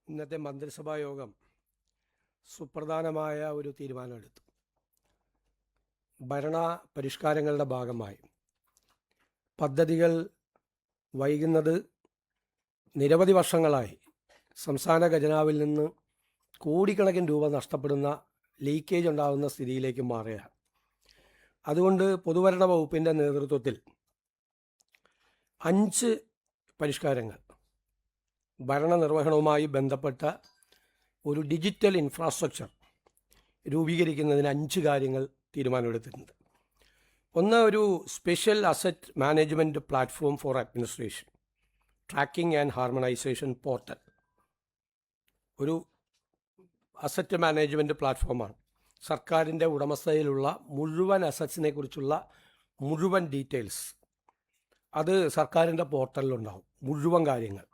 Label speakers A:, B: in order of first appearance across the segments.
A: ഇന്നത്തെ മന്ത്രിസഭാ യോഗം സുപ്രധാനമായ ഒരു തീരുമാനമെടുത്തു. ഭരണ പരിഷ്കാരങ്ങളുടെ ഭാഗമായി പദ്ധതികൾ വൈകുന്നത് നിരവധി വർഷങ്ങളായി സംസ്ഥാന ഖജനാവിൽ നിന്ന് കോടിക്കണക്കിന് രൂപ നഷ്ടപ്പെടുന്ന ലീക്കേജ് ഉണ്ടാകുന്ന സ്ഥിതിയിലേക്ക് മാറുകയാണ്. അതുകൊണ്ട് പൊതുഭരണ വകുപ്പിൻ്റെ നേതൃത്വത്തിൽ 5 പരിഷ്കാരങ്ങൾ ഭരണനിർവഹണവുമായി ബന്ധപ്പെട്ട ഒരു ഡിജിറ്റൽ ഇൻഫ്രാസ്ട്രക്ചർ രൂപീകരിക്കുന്നതിന് 5 കാര്യങ്ങൾ തീരുമാനമെടുത്തിട്ടുണ്ട്. ഒന്ന്, ഒരു special asset management platform for administration, tracking and harmonisation portal. ഒരു അസറ്റ് മാനേജ്മെൻറ്റ് പ്ലാറ്റ്ഫോമാണ്. സർക്കാരിൻ്റെ ഉടമസ്ഥതയിലുള്ള മുഴുവൻ അസറ്റ്സിനെ കുറിച്ചുള്ള മുഴുവൻ ഡീറ്റെയിൽസ് അത് സർക്കാരിൻ്റെ പോർട്ടലിലുണ്ടാവും. മുഴുവൻ കാര്യങ്ങൾ,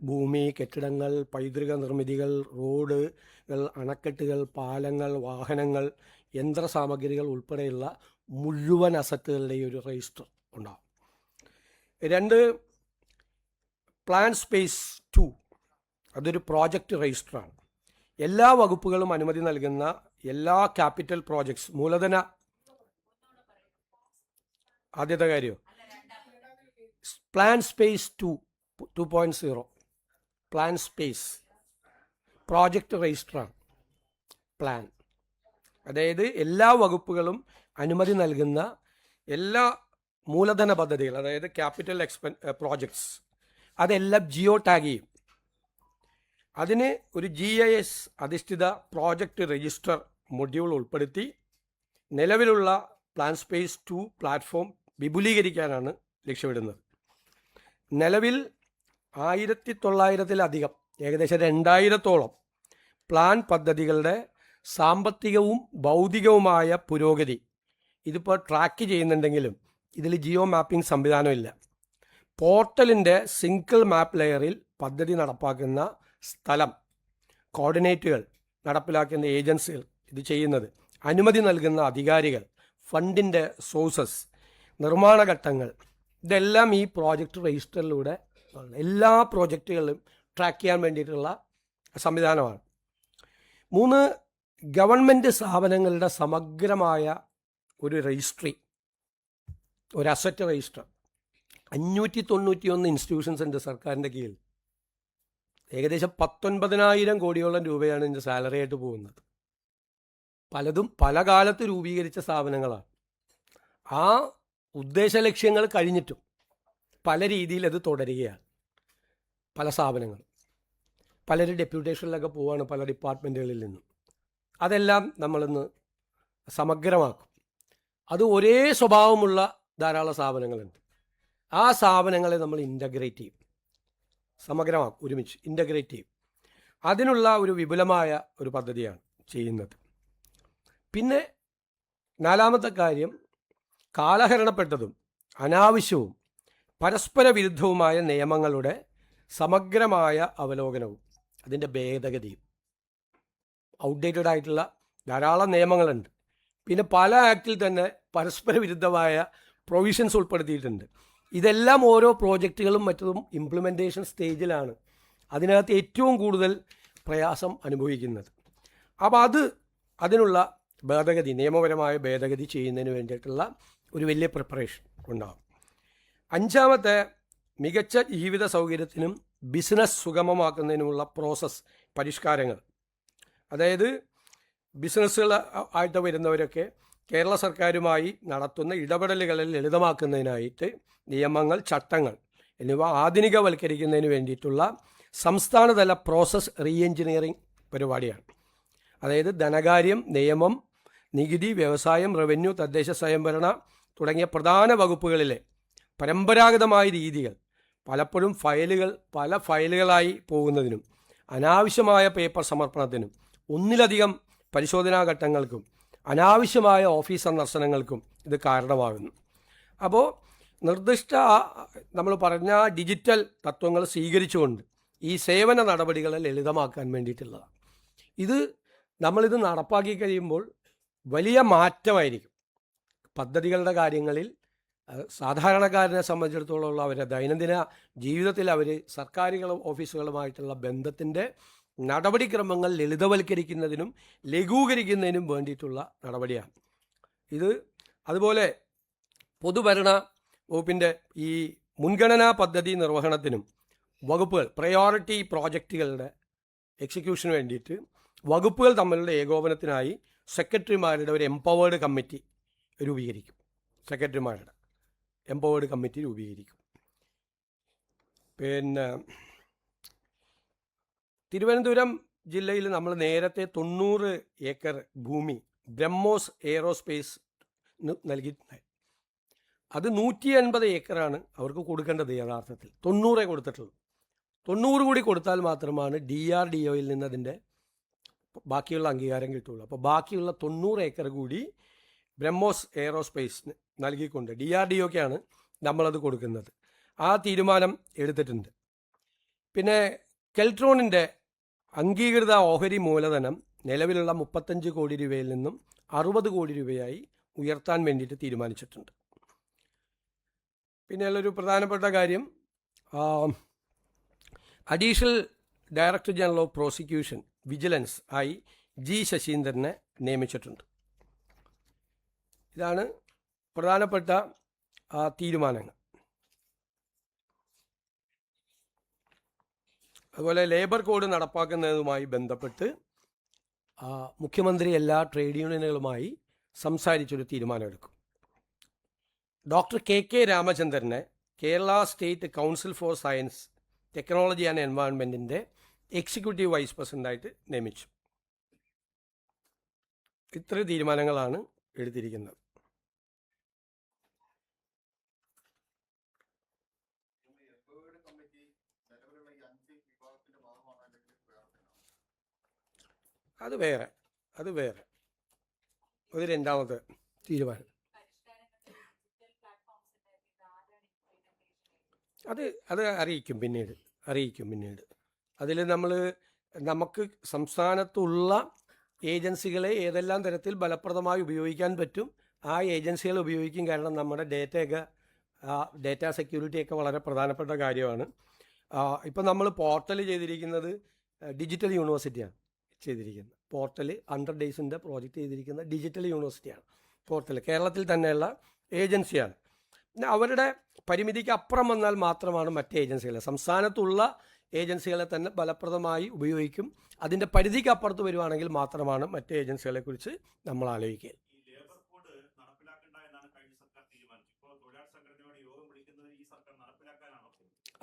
A: ഭൂമി, കെട്ടിടങ്ങൾ, പൈതൃക നിർമ്മിതികൾ, റോഡുകൾ, അണക്കെട്ടുകൾ, പാലങ്ങൾ, വാഹനങ്ങൾ, യന്ത്രസാമഗ്രികൾ ഉൾപ്പെടെയുള്ള മുഴുവൻ അസറ്റുകളുടെയും ഒരു രജിസ്റ്റർ ഉണ്ടാവും. 2, പ്ലാൻ സ്പേസ് 2, അതൊരു പ്രോജക്റ്റ് രജിസ്റ്ററാണ്. എല്ലാ വകുപ്പുകളും അനുമതി നൽകുന്ന എല്ലാ ക്യാപിറ്റൽ പ്രോജക്ട്സ്, മൂലധന, ആദ്യത്തെ കാര്യം plan space 2.0, plan space project രജിസ്റ്ററാണ്. പ്ലാൻ അതായത് എല്ലാ വകുപ്പുകളും അനുമതി നൽകുന്ന എല്ലാ മൂലധന പദ്ധതികൾ, അതായത് ക്യാപിറ്റൽ പ്രോജക്ട്സ്, അതെല്ലാം ജിയോ ടാഗ് ചെയ്യും. അതിന് ഒരു GIS അധിഷ്ഠിത പ്രോജക്റ്റ് രജിസ്റ്റർ മൊഡ്യൂൾ ഉൾപ്പെടുത്തി നിലവിലുള്ള പ്ലാൻ സ്പേസ് 2 പ്ലാറ്റ്ഫോം വിപുലീകരിക്കാനാണ് ലക്ഷ്യമിടുന്നത്. നിലവിൽ 1900-ലധികം, ഏകദേശം 2000-ഓളം പ്ലാൻ പദ്ധതികളുടെ സാമ്പത്തികവും ഭൗതികവുമായ പുരോഗതി ഇതിപ്പോൾ ട്രാക്ക് ചെയ്യുന്നുണ്ടെങ്കിലും ഇതിൽ ജിയോ മാപ്പിംഗ് സംവിധാനമില്ല. പോർട്ടലിൻ്റെ സിംഗിൾ മാപ്പ് ലെയറിൽ പദ്ധതി നടപ്പാക്കുന്ന സ്ഥലം, കോർഡിനേറ്റുകൾ, നടപ്പിലാക്കുന്ന ഏജൻസികൾ, ഇത് ചെയ്യുന്നത്, അനുമതി നൽകുന്ന അധികാരികൾ, ഫണ്ടിൻ്റെ സോഴ്സസ്, നിർമ്മാണ ഘട്ടങ്ങൾ, ഇതെല്ലാം ഈ പ്രോജക്റ്റ് രജിസ്റ്ററിലൂടെ എല്ലാ പ്രോജക്റ്റുകളും ട്രാക്ക് ചെയ്യാൻ വേണ്ടിയിട്ടുള്ള സംവിധാനമാണ്. 3, ഗവൺമെൻറ് സ്ഥാപനങ്ങളുടെ സമഗ്രമായ ഒരു രജിസ്ട്രി, ഒരു അസറ്റ് രജിസ്റ്റർ. 591 ഇൻസ്റ്റിറ്റ്യൂഷൻസ് ഉണ്ട് സർക്കാരിൻ്റെ കീഴിൽ. ഏകദേശം 19,000 കോടിയോളം രൂപയാണ് ഇതിൻ്റെ സാലറി ആയിട്ട് പോകുന്നത്. പലതും പല കാലത്ത് രൂപീകരിച്ച സ്ഥാപനങ്ങളാണ്. ആ ഉദ്ദേശ ലക്ഷ്യങ്ങൾ കഴിഞ്ഞിട്ടും പല രീതിയിൽ അത് തുടരുകയാണ്. പല സ്ഥാപനങ്ങളും പലരും ഡെപ്യൂട്ടേഷനിലൊക്കെ പോവുകയാണ് പല ഡിപ്പാർട്ട്മെൻറ്റുകളിൽ നിന്നും. അതെല്ലാം നമ്മളിന്ന് സമഗ്രമാക്കും. അത് ഒരേ സ്വഭാവമുള്ള ധാരാളം സ്ഥാപനങ്ങളുണ്ട്. ആ സ്ഥാപനങ്ങളെ നമ്മൾ ഇൻ്റഗ്രേറ്റ് ചെയ്യും, സമഗ്രമാക്കും, ഒരുമിച്ച് ഇൻ്റഗ്രേറ്റ് ചെയ്യും. അതിനുള്ള ഒരു വിപുലമായ ഒരു പദ്ധതിയാണ് ചെയ്യുന്നത്. പിന്നെ 4-മത്തെ കാര്യം, കാലഹരണപ്പെട്ടതും അനാവശ്യവും പരസ്പര വിരുദ്ധവുമായ നിയമങ്ങളുടെ സമഗ്രമായ അവലോകനവും അതിൻ്റെ ഭേദഗതിയും. ഔട്ട്ഡേറ്റഡ് ആയിട്ടുള്ള ധാരാളം നിയമങ്ങളുണ്ട്. പിന്നെ പല ആക്ടിൽ തന്നെ പരസ്പര വിരുദ്ധമായ പ്രൊവിഷൻസ് ഉൾപ്പെടുത്തിയിട്ടുണ്ട്. ഇതെല്ലാം ഓരോ പ്രോജക്റ്റുകളും മറ്റതും ഇംപ്ലിമെൻറ്റേഷൻ സ്റ്റേജിലാണ് അതിനകത്ത് ഏറ്റവും കൂടുതൽ പ്രയാസം അനുഭവിക്കുന്നത്. അപ്പോൾ അതിനുള്ള ഭേദഗതി, നിയമപരമായ ഭേദഗതി ചെയ്യുന്നതിന് വേണ്ടിയിട്ടുള്ള ഒരു വലിയ പ്രിപ്പറേഷൻ ഉണ്ടാകും. 5-മത്തെ, മികച്ച ജീവിത സൗകര്യത്തിനും ബിസിനസ് സുഗമമാക്കുന്നതിനുമുള്ള പ്രോസസ്സ് പരിഷ്കാരങ്ങൾ. അതായത് ബിസിനസ്സുകൾ ആയിട്ട് വരുന്നവരൊക്കെ കേരള സർക്കാരുമായി നടത്തുന്ന ഇടപെടലുകളിൽ ലളിതമാക്കുന്നതിനായിട്ട് നിയമങ്ങൾ, ചട്ടങ്ങൾ എന്നിവ ആധുനികവൽക്കരിക്കുന്നതിന് വേണ്ടിയിട്ടുള്ള സംസ്ഥാനതല പ്രോസസ് റീ എഞ്ചിനീയറിംഗ് പരിപാടിയാണ്. അതായത് ധനകാര്യം, നിയമം, നികുതി, വ്യവസായം, റവന്യൂ, തദ്ദേശ സ്വയംഭരണ തുടങ്ങിയ പ്രധാന വകുപ്പുകളിലെ പരമ്പരാഗതമായ രീതികൾ പലപ്പോഴും പല ഫയലുകളായി പോകുന്നതിനും അനാവശ്യമായ പേപ്പർ സമർപ്പണത്തിനും ഒന്നിലധികം പരിശോധനാ ഘട്ടങ്ങൾക്കും അനാവശ്യമായ ഓഫീസ് സന്ദർശനങ്ങൾക്കും ഇത് കാരണമാകുന്നു. അപ്പോൾ നിർദ്ദിഷ്ട നമ്മൾ പറഞ്ഞ ഡിജിറ്റൽ തത്വങ്ങൾ സ്വീകരിച്ചുകൊണ്ട് ഈ സേവന നടപടികളെ ലളിതമാക്കാൻ വേണ്ടിയിട്ടുള്ളതാണ്. നമ്മളിത് നടപ്പാക്കി കഴിയുമ്പോൾ വലിയ മാറ്റമായിരിക്കും പദ്ധതികളുടെ കാര്യങ്ങളിൽ. സാധാരണക്കാരനെ സംബന്ധിച്ചിടത്തോളം അവരുടെ ദൈനംദിന ജീവിതത്തിൽ അവർ സർക്കാരുകളും ഓഫീസുകളുമായിട്ടുള്ള ബന്ധത്തിൻ്റെ നടപടിക്രമങ്ങൾ ലളിതവൽക്കരിക്കുന്നതിനും ലഘൂകരിക്കുന്നതിനും വേണ്ടിയിട്ടുള്ള നടപടിയാണ് ഇത്. അതുപോലെ പൊതുഭരണ വകുപ്പിൻ്റെ ഈ മുൻഗണനാ പദ്ധതി നിർവഹണത്തിനും വകുപ്പുകൾ പ്രയോറിറ്റി പ്രോജക്റ്റുകളുടെ എക്സിക്യൂഷന് വേണ്ടിയിട്ട് വകുപ്പുകൾ തമ്മിലുള്ള ഏകോപനത്തിനായി സെക്രട്ടറിമാരുടെ ഒരു എംപവേർഡ് കമ്മിറ്റി രൂപീകരിക്കും. സെക്രട്ടറിമാരുടെ എംപവേർഡ് കമ്മിറ്റി രൂപീകരിക്കും. പിന്നെ തിരുവനന്തപുരം ജില്ലയിൽ നമ്മൾ നേരത്തെ 90 ഏക്കർ ഭൂമി ബ്രഹ്മോസ് എയ്റോസ്പേസ് നൽകിയിട്ടുണ്ടായി. അത് 180 ഏക്കറാണ് അവർക്ക് കൊടുക്കേണ്ടത്. യഥാർത്ഥത്തിൽ 90 കൊടുത്തിട്ടുള്ളൂ. 90 കൂടി കൊടുത്താൽ മാത്രമാണ് DRDOയിൽ നിന്ന് അതിൻ്റെ ബാക്കിയുള്ള അംഗീകാരം കിട്ടുള്ളൂ. അപ്പോൾ ബാക്കിയുള്ള 90 ഏക്കർ കൂടി ബ്രഹ്മോസ് എയ്റോസ്പേസിന് നൽകിക്കൊണ്ട് DRDOക്കാണ് നമ്മളത് കൊടുക്കുന്നത്. ആ തീരുമാനം എടുത്തിട്ടുണ്ട്. പിന്നെ കെൽട്രോണിൻ്റെ അംഗീകൃത ഓഹരി മൂലധനം നിലവിലുള്ള 35 കോടി രൂപയിൽ നിന്നും 60 കോടി രൂപയായി ഉയർത്താൻ വേണ്ടിയിട്ട് തീരുമാനിച്ചിട്ടുണ്ട്. പിന്നെയുള്ളൊരു പ്രധാനപ്പെട്ട കാര്യം, additional director general of prosecution vigilance ആയി G ശശീന്ദ്രനെ നിയമിച്ചിട്ടുണ്ട്. ഇതാണ് പ്രധാനപ്പെട്ട തീരുമാനങ്ങൾ. അതുപോലെ ലേബർ കോഡ് നടപ്പാക്കുന്നതുമായി ബന്ധപ്പെട്ട് മുഖ്യമന്ത്രി എല്ലാ ട്രേഡ് യൂണിയനുകളുമായി സംസാരിച്ചൊരു തീരുമാനമെടുക്കും. ഡോക്ടർ KK രാമചന്ദ്രനെ Kerala state council for science technology and എൻവയോൺമെൻറ്റിൻ്റെ എക്സിക്യൂട്ടീവ് വൈസ് പ്രസിഡൻ്റായിട്ട് നിയമിച്ചു. ഇത്ര തീരുമാനങ്ങളാണ് എടുത്തിരിക്കുന്നത്. അത് വേറെ ഒരു രണ്ടാമത്തെ തീരുമാനം. അത് അറിയിക്കും പിന്നീട്. അതിൽ നമുക്ക് സംസ്ഥാനത്തുള്ള ഏജൻസികളെ ഏതെല്ലാം തരത്തിൽ ഫലപ്രദമായി ഉപയോഗിക്കാൻ പറ്റും ആ ഏജൻസികൾ ഉപയോഗിക്കും. കാരണം നമ്മുടെ ഡേറ്റ സെക്യൂരിറ്റിയൊക്കെ വളരെ പ്രധാനപ്പെട്ട കാര്യമാണ്. ഇപ്പം നമ്മൾ പോർട്ടൽ ചെയ്തിരിക്കുന്നത് ഡിജിറ്റൽ യൂണിവേഴ്സിറ്റിയാണ് ചെയ്തിരിക്കുന്നത്. പോർട്ടൽ 100 ഡേയ്സിൻ്റെ പ്രോജക്റ്റ് ചെയ്തിരിക്കുന്ന ഡിജിറ്റൽ യൂണിവേഴ്സിറ്റിയാണ് പോർട്ടൽ. കേരളത്തിൽ തന്നെയുള്ള ഏജൻസിയാണ്. പിന്നെ അവരുടെ പരിമിതിക്ക് അപ്പുറം വന്നാൽ മാത്രമാണ് മറ്റ് ഏജൻസികളെ, സംസ്ഥാനത്തുള്ള ഏജൻസികളെ തന്നെ ഫലപ്രദമായി ഉപയോഗിക്കും. അതിൻ്റെ പരിധിക്ക് അപ്പുറത്ത് വരുവാണെങ്കിൽ മാത്രമാണ് മറ്റ് ഏജൻസികളെക്കുറിച്ച് നമ്മൾ ആലോചിക്കുക.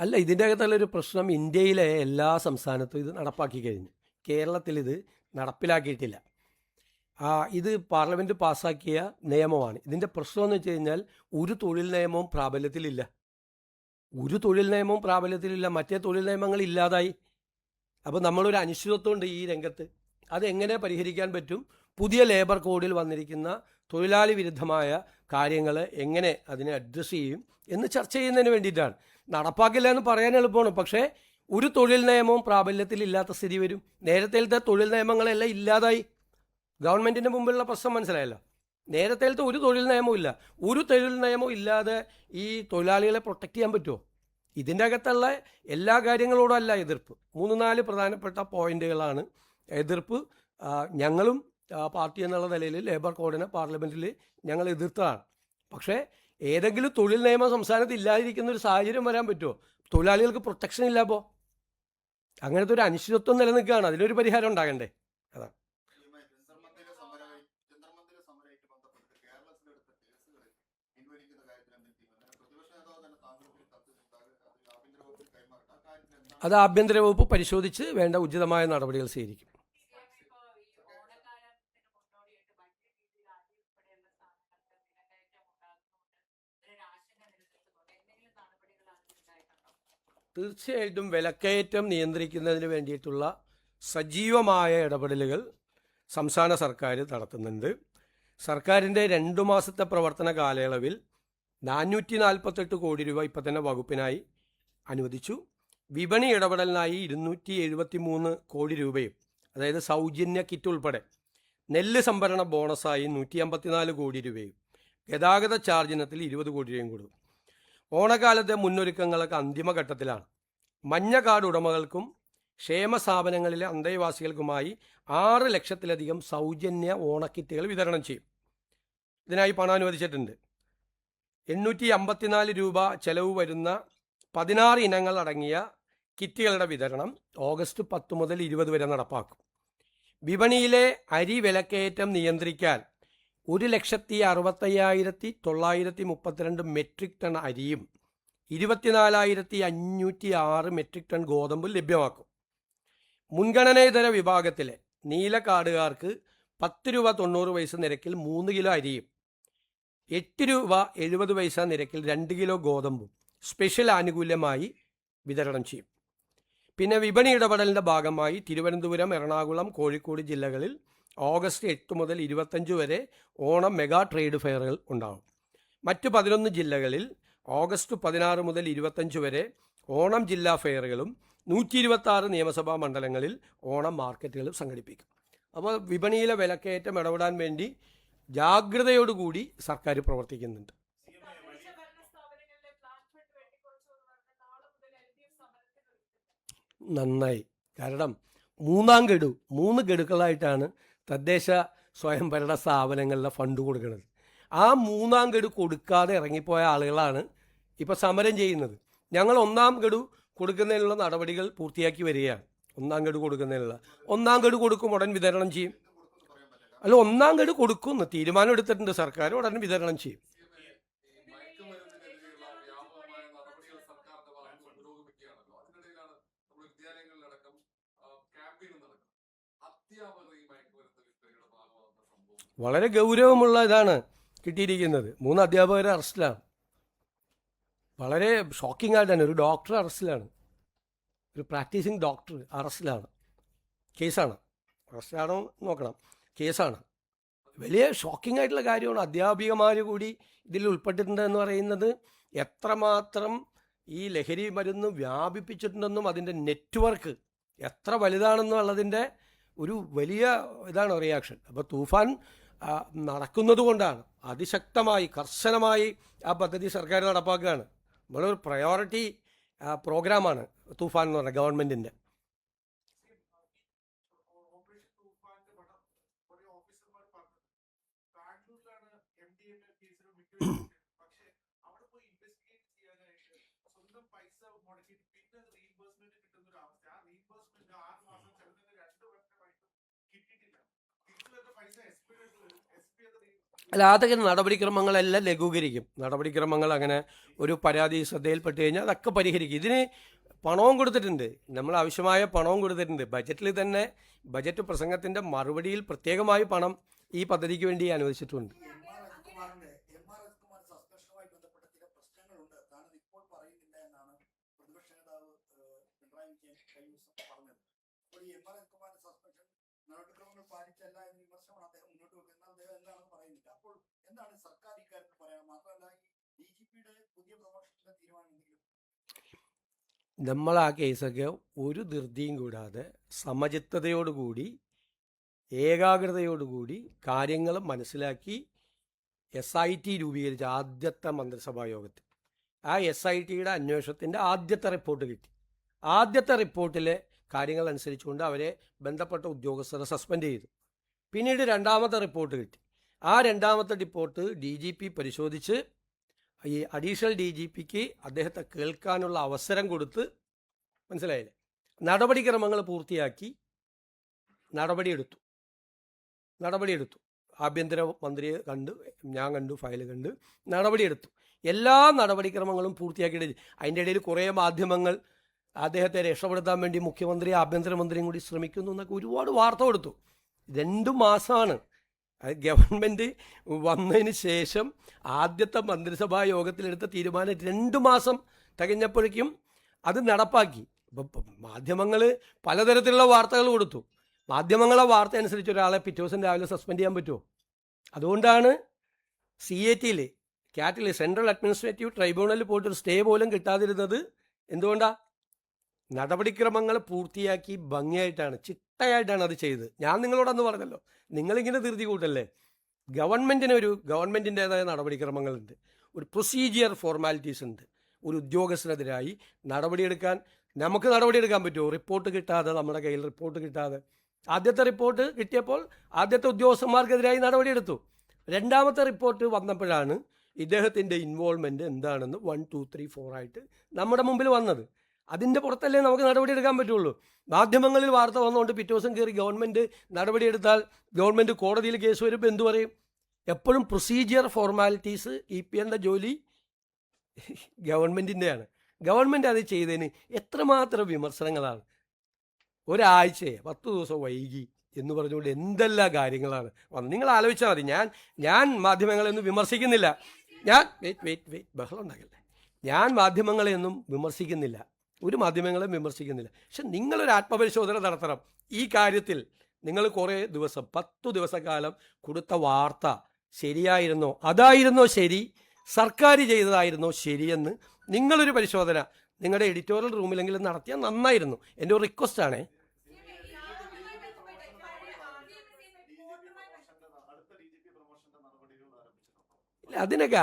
A: അല്ല, ഇതിൻ്റെ അകത്തുള്ളൊരു പ്രശ്നം, ഇന്ത്യയിലെ എല്ലാ സംസ്ഥാനത്തും ഇത് നടപ്പാക്കി കഴിഞ്ഞു. കേരളത്തിൽ ഇത് നടപ്പിലാക്കിയിട്ടില്ല. ഇത് പാർലമെൻറ്റ് പാസ്സാക്കിയ നിയമമാണ്. ഇതിൻ്റെ പ്രശ്നം എന്ന് വെച്ച് കഴിഞ്ഞാൽ ഒരു തൊഴിൽ നിയമവും പ്രാബല്യത്തിലില്ല. മറ്റേ തൊഴിൽ നിയമങ്ങൾ ഇല്ലാതായി. അപ്പോൾ നമ്മളൊരു അനിശ്ചിതത്വമുണ്ട് ഈ രംഗത്ത്. അതെങ്ങനെ പരിഹരിക്കാൻ പറ്റും? പുതിയ ലേബർ കോഡിൽ വന്നിരിക്കുന്ന തൊഴിലാളി വിരുദ്ധമായ കാര്യങ്ങൾ എങ്ങനെ അതിനെ അഡ്രസ്സ് ചെയ്യും എന്ന് ചർച്ച ചെയ്യുന്നതിന് വേണ്ടിയിട്ടാണ്. നടപ്പാക്കില്ല എന്ന് പറയാൻ എളുപ്പമാണ്, പക്ഷേ ഒരു തൊഴിൽ നിയമവും പ്രാബല്യത്തിലില്ലാത്ത സ്ഥിതി വരും. നേരത്തെ തൊഴിൽ നിയമങ്ങളെല്ലാം ഇല്ലാതായി. ഗവൺമെൻറ്റിൻ്റെ മുമ്പിലുള്ള പ്രശ്നം മനസ്സിലായല്ലോ. നേരത്തെ ഒരു തൊഴിൽ നിയമവും ഇല്ല. ഒരു തൊഴിൽ നിയമവും ഇല്ലാതെ ഈ തൊഴിലാളികളെ പ്രൊട്ടക്റ്റ് ചെയ്യാൻ പറ്റുമോ? ഇതിൻ്റെ അകത്തുള്ള എല്ലാ കാര്യങ്ങളോടും അല്ല എതിർപ്പ്. 3-4 പ്രധാനപ്പെട്ട പോയിന്റുകളാണ് എതിർപ്പ്. ഞങ്ങളും പാർട്ടി എന്നുള്ള നിലയിൽ ലേബർ കോഡിനെ പാർലമെൻറ്റിൽ ഞങ്ങൾ എതിർത്തതാണ്. പക്ഷേ ഏതെങ്കിലും തൊഴിൽ നിയമം സംസ്ഥാനത്ത് ഇല്ലാതിരിക്കുന്ന ഒരു സാഹചര്യം വരാൻ പറ്റുമോ? തൊഴിലാളികൾക്ക് പ്രൊട്ടക്ഷൻ ഇല്ല. അപ്പോൾ അങ്ങനത്തെ ഒരു അനിശ്ചിതത്വം നിലനിൽക്കുകയാണ്. അതിനൊരു പരിഹാരം ഉണ്ടാകണ്ടേ? അതാണ്. അത് ആഭ്യന്തര വകുപ്പ് പരിശോധിച്ച് വേണ്ട ഉചിതമായ നടപടികൾ സ്വീകരിക്കും. തീർച്ചയായിട്ടും വിലക്കയറ്റം നിയന്ത്രിക്കുന്നതിന് വേണ്ടിയിട്ടുള്ള സജീവമായ ഇടപെടലുകൾ സംസ്ഥാന സർക്കാർ നടത്തുന്നുണ്ട്. സർക്കാരിൻ്റെ 2 മാസത്തെ പ്രവർത്തന കാലയളവിൽ 448 കോടി രൂപ ഇപ്പം തന്നെ വകുപ്പിനായി അനുവദിച്ചു. വിപണി ഇടപെടലിനായി 273 കോടി രൂപയും, അതായത് സൗജന്യ കിറ്റ് ഉൾപ്പെടെ, നെല്ല് സംഭരണ ബോണസായി 154 കോടി രൂപയും, ഗതാഗത ചാർജിനത്തിൽ 20 കോടി രൂപയും കൊടുക്കും. ഓണക്കാലത്തെ മുന്നൊരുക്കങ്ങളൊക്കെ അന്തിമഘട്ടത്തിലാണ്. മഞ്ഞ കാർഡ് ഉടമകൾക്കും ക്ഷേമ സ്ഥാപനങ്ങളിലെ അന്തേവാസികൾക്കുമായി 6 ലക്ഷത്തിലധികം സൗജന്യ ഓണക്കിറ്റുകൾ വിതരണം ചെയ്യും. ഇതിനായി പണം അനുവദിച്ചിട്ടുണ്ട്. 854 രൂപ ചെലവ് വരുന്ന 16 ഇനങ്ങൾ അടങ്ങിയ കിറ്റുകളുടെ വിതരണം ഓഗസ്റ്റ് 10 മുതൽ 20 വരെ നടപ്പാക്കും. വിപണിയിലെ അരി വിലക്കയറ്റം നിയന്ത്രിക്കാൻ 1,65,932 മെട്രിക് ടൺ അരിയും 24,506 മെട്രിക് ടൺ ഗോതമ്പും ലഭ്യമാക്കും. മുൻഗണനേതര വിഭാഗത്തിലെ നീല കാർഡുകാർക്ക് 10 രൂപ 90 പൈസ നിരക്കിൽ 3 കിലോ അരിയും 8 രൂപ 70 പൈസ നിരക്കിൽ 2 കിലോ ഗോതമ്പും സ്പെഷ്യൽ ആനുകൂല്യമായി വിതരണം ചെയ്യും. പിന്നെ വിപണി ഇടപെടലിൻ്റെ ഭാഗമായി തിരുവനന്തപുരം, എറണാകുളം, കോഴിക്കോട് ജില്ലകളിൽ ഓഗസ്റ്റ് 8 മുതൽ 25 വരെ ഓണം മെഗാ ട്രേഡ് ഫെയറുകൾ ഉണ്ടാകും. മറ്റ് 11 ജില്ലകളിൽ ഓഗസ്റ്റ് 16 മുതൽ 25 വരെ ഓണം ജില്ലാ ഫെയറുകളും 126 നിയമസഭാ മണ്ഡലങ്ങളിൽ ഓണം മാർക്കറ്റുകളും സംഘടിപ്പിക്കും. അപ്പോൾ വിപണിയിലെ വിലക്കയറ്റം ഇടപെടാൻ വേണ്ടി ജാഗ്രതയോടുകൂടി സർക്കാർ പ്രവർത്തിക്കുന്നുണ്ട്. നന്നായി. കാരണം 3 ഗഡുക്കളായിട്ടാണ് തദ്ദേശ സ്വയംഭരണ സ്ഥാപനങ്ങളിലെ ഫണ്ട് കൊടുക്കുന്നത്. ആ 3 ഗഡു കൊടുക്കാതെ ഇറങ്ങിപ്പോയ ആളുകളാണ് ഇപ്പോൾ സമരം ചെയ്യുന്നത്. ഞങ്ങൾ 1 ഗഡു കൊടുക്കുന്നതിനുള്ള നടപടികൾ പൂർത്തിയാക്കി വരികയാണ്. 1 ഗഡു കൊടുക്കുന്നതിനുള്ള 1 ഗഡു കൊടുക്കും, ഉടൻ വിതരണം ചെയ്യും. അല്ല, 1 ഗഡു കൊടുക്കുമെന്ന് തീരുമാനം എടുത്തിട്ടുണ്ട് സർക്കാർ, ഉടൻ വിതരണം ചെയ്യും. വളരെ ഗൗരവമുള്ള ഇതാണ് കിട്ടിയിരിക്കുന്നത്. 3 അധ്യാപകരെ അറസ്റ്റിലാണ്. വളരെ ഷോക്കിംഗ് ആയിട്ടാണ്. ഒരു ഡോക്ടർ അറസ്റ്റിലാണ്, ഒരു പ്രാക്ടീസിങ് ഡോക്ടർ അറസ്റ്റിലാണ്. കേസാണ്. അറസ്റ്റാണോ നോക്കണം, കേസാണ്. വലിയ ഷോക്കിംഗ് ആയിട്ടുള്ള കാര്യമാണ്. അധ്യാപികമാർ കൂടി ഇതിൽ ഉൾപ്പെട്ടിട്ടുണ്ട് എന്ന് പറയുന്നത് എത്രമാത്രം ഈ ലഹരി മരുന്ന് വ്യാപിപ്പിച്ചിട്ടുണ്ടെന്നും അതിൻ്റെ നെറ്റ്വർക്ക് എത്ര വലുതാണെന്നുള്ളതിൻ്റെ ഒരു വലിയ ഇതാണ് റിയാക്ഷൻ. അപ്പോൾ തൂഫാൻ നടക്കുന്നത് കൊണ്ടാണ് അതിശക്തമായി കർശനമായി ആ പദ്ധതി സർക്കാർ നടപ്പാക്കുകയാണ്. നമ്മളൊരു പ്രയോറിറ്റി പ്രോഗ്രാമാണ് തൂഫാൻ എന്ന് പറഞ്ഞാൽ ഗവൺമെൻറ്റിൻ്റെ. അല്ല, അതൊക്കെ നടപടിക്രമങ്ങളെല്ലാം ലഘൂകരിക്കും. നടപടിക്രമങ്ങൾ അങ്ങനെ ഒരു പരാതി ശ്രദ്ധയിൽപ്പെട്ട് കഴിഞ്ഞാൽ അതൊക്കെ പരിഹരിക്കും. ഇതിന് പണവും കൊടുത്തിട്ടുണ്ട്, നമ്മൾ ആവശ്യമായ പണവും കൊടുത്തിട്ടുണ്ട്. ബജറ്റിൽ തന്നെ ബജറ്റ് പ്രസംഗത്തിൻ്റെ മറുപടിയിൽ പ്രത്യേകമായി പണം ഈ പദ്ധതിക്ക് വേണ്ടി അനുവദിച്ചിട്ടുണ്ട്. നമ്മൾ ആ കേസൊക്കെ ഒരു ധൃതിയും കൂടാതെ സമചിത്തതയോടുകൂടി ഏകാഗ്രതയോടുകൂടി കാര്യങ്ങൾ മനസ്സിലാക്കി SIT രൂപീകരിച്ച ആദ്യത്തെ മന്ത്രിസഭാ യോഗത്തിൽ ആ SITയുടെ അന്വേഷണത്തിൻ്റെ ആദ്യത്തെ റിപ്പോർട്ട് കിട്ടി. ആദ്യത്തെ റിപ്പോർട്ടിലെ കാര്യങ്ങൾ അനുസരിച്ചുകൊണ്ട് അവരെ ബന്ധപ്പെട്ട ഉദ്യോഗസ്ഥരെ സസ്പെൻഡ് ചെയ്തു. പിന്നീട് 2ാമത്തെ റിപ്പോർട്ട് കിട്ടി. ആ 2ാമത്തെ റിപ്പോർട്ട് DGP പരിശോധിച്ച് ഈ അഡീഷണൽ DGPക്ക് അദ്ദേഹത്തെ കേൾക്കാനുള്ള അവസരം കൊടുത്ത്, മനസ്സിലായില്ലേ, നടപടിക്രമങ്ങൾ പൂർത്തിയാക്കി നടപടിയെടുത്തു. ആഭ്യന്തര മന്ത്രിയെ കണ്ടു, ഞാൻ കണ്ടു, ഫയൽ കണ്ട് നടപടിയെടുത്തു. എല്ലാ നടപടിക്രമങ്ങളും പൂർത്തിയാക്കിയിട്ട് അതിൻ്റെ ഇടയിൽ കുറേ മാധ്യമങ്ങൾ അദ്ദേഹത്തെ രക്ഷപ്പെടുത്താൻ വേണ്ടി മുഖ്യമന്ത്രി ആഭ്യന്തരമന്ത്രിയും കൂടി ശ്രമിക്കുന്നു എന്നൊക്കെ ഒരുപാട് വാർത്ത കൊടുത്തു. 2 മാസമാണ് ഗവൺമെൻറ് വന്നതിന് ശേഷം ആദ്യത്തെ മന്ത്രിസഭാ യോഗത്തിലെടുത്ത തീരുമാനം 2 മാസം തികഞ്ഞപ്പോഴേക്കും അത് നടപ്പാക്കി. ഇപ്പം മാധ്യമങ്ങൾ പലതരത്തിലുള്ള വാർത്തകൾ കൊടുത്തു. മാധ്യമങ്ങളെ വാർത്ത അനുസരിച്ച് ഒരാളെ പിറ്റേ ദിവസം രാവിലെ സസ്പെൻഡ് ചെയ്യാൻ പറ്റുമോ? അതുകൊണ്ടാണ് CATയിൽ സെൻട്രൽ അഡ്മിനിസ്ട്രേറ്റീവ് ട്രൈബ്യൂണലിൽ പോയിട്ടൊരു സ്റ്റേ പോലും കിട്ടാതിരുന്നത്. എന്തുകൊണ്ടാണ്? നടപടിക്രമങ്ങൾ പൂർത്തിയാക്കി ഭംഗിയായിട്ടാണ്, ചിട്ടയായിട്ടാണ് അത് ചെയ്തത്. ഞാൻ നിങ്ങളോടന്ന് പറഞ്ഞല്ലോ, നിങ്ങളിങ്ങനെ ധൃതി കൂട്ടല്ലേ. ഗവൺമെൻറ്റിൻ്റേതായ നടപടിക്രമങ്ങളുണ്ട്, ഒരു പ്രൊസീജിയർ ഫോർമാലിറ്റീസ് ഉണ്ട്. ഒരു ഉദ്യോഗസ്ഥനെതിരായി നടപടിയെടുക്കാൻ നമുക്ക് നടപടിയെടുക്കാൻ പറ്റുമോ? റിപ്പോർട്ട് കിട്ടാതെ, നമ്മുടെ കയ്യിൽ റിപ്പോർട്ട് കിട്ടാതെ. ആദ്യത്തെ റിപ്പോർട്ട് കിട്ടിയപ്പോൾ ആദ്യത്തെ ഉദ്യോഗസ്ഥന്മാർക്കെതിരായി നടപടിയെടുത്തു. രണ്ടാമത്തെ റിപ്പോർട്ട് വന്നപ്പോഴാണ് ഇദ്ദേഹത്തിൻ്റെ ഇൻവോൾവ്മെൻറ്റ് എന്താണെന്ന് 1, 2, 3, 4 ആയിട്ട് നമ്മുടെ മുമ്പിൽ വന്നത്. അതിൻ്റെ പുറത്തല്ലേ നമുക്ക് നടപടിയെടുക്കാൻ പറ്റുള്ളൂ. മാധ്യമങ്ങളിൽ വാർത്ത വന്നുകൊണ്ട് പിറ്റേ ദിവസം കയറി ഗവൺമെൻറ് നടപടിയെടുത്താൽ ഗവൺമെൻറ് കോടതിയിൽ കേസ് വരുമ്പോൾ എന്തു പറയും? എപ്പോഴും പ്രൊസീജിയർ ഫോർമാലിറ്റീസ് EPN ജോലി ഗവൺമെൻറ്റിൻ്റെയാണ്. ഗവൺമെൻറ് അത് ചെയ്തതിന് എത്രമാത്രം വിമർശനങ്ങളാണ്. ഒരാഴ്ചയെ 10 ദിവസം വൈകി എന്ന് പറഞ്ഞുകൊണ്ട് എന്തെല്ലാം കാര്യങ്ങളാണ് വന്നത്. നിങ്ങൾ ആലോചിച്ചാൽ മതി. ഞാൻ മാധ്യമങ്ങളെയൊന്നും വിമർശിക്കുന്നില്ല. വെയിറ്റ് ബഹളം ഉണ്ടാക്കല്ലേ. ഞാൻ മാധ്യമങ്ങളെയൊന്നും വിമർശിക്കുന്നില്ല, ഒരു മാധ്യമങ്ങളെയും വിമർശിക്കുന്നില്ല. പക്ഷെ നിങ്ങളൊരു ആത്മപരിശോധന നടത്തണം ഈ കാര്യത്തിൽ. നിങ്ങൾ കുറേ ദിവസം 10 ദിവസക്കാലം കൊടുത്ത വാർത്ത ശരിയായിരുന്നോ, അതായിരുന്നോ ശരി, സർക്കാർ ചെയ്തതായിരുന്നോ ശരിയെന്ന് നിങ്ങളൊരു പരിശോധന നിങ്ങളുടെ എഡിറ്റോറിയൽ റൂമിലെങ്കിലും നടത്തിയാൽ നന്നായിരുന്നു. എൻ്റെ ഒരു റിക്വസ്റ്റാണേ.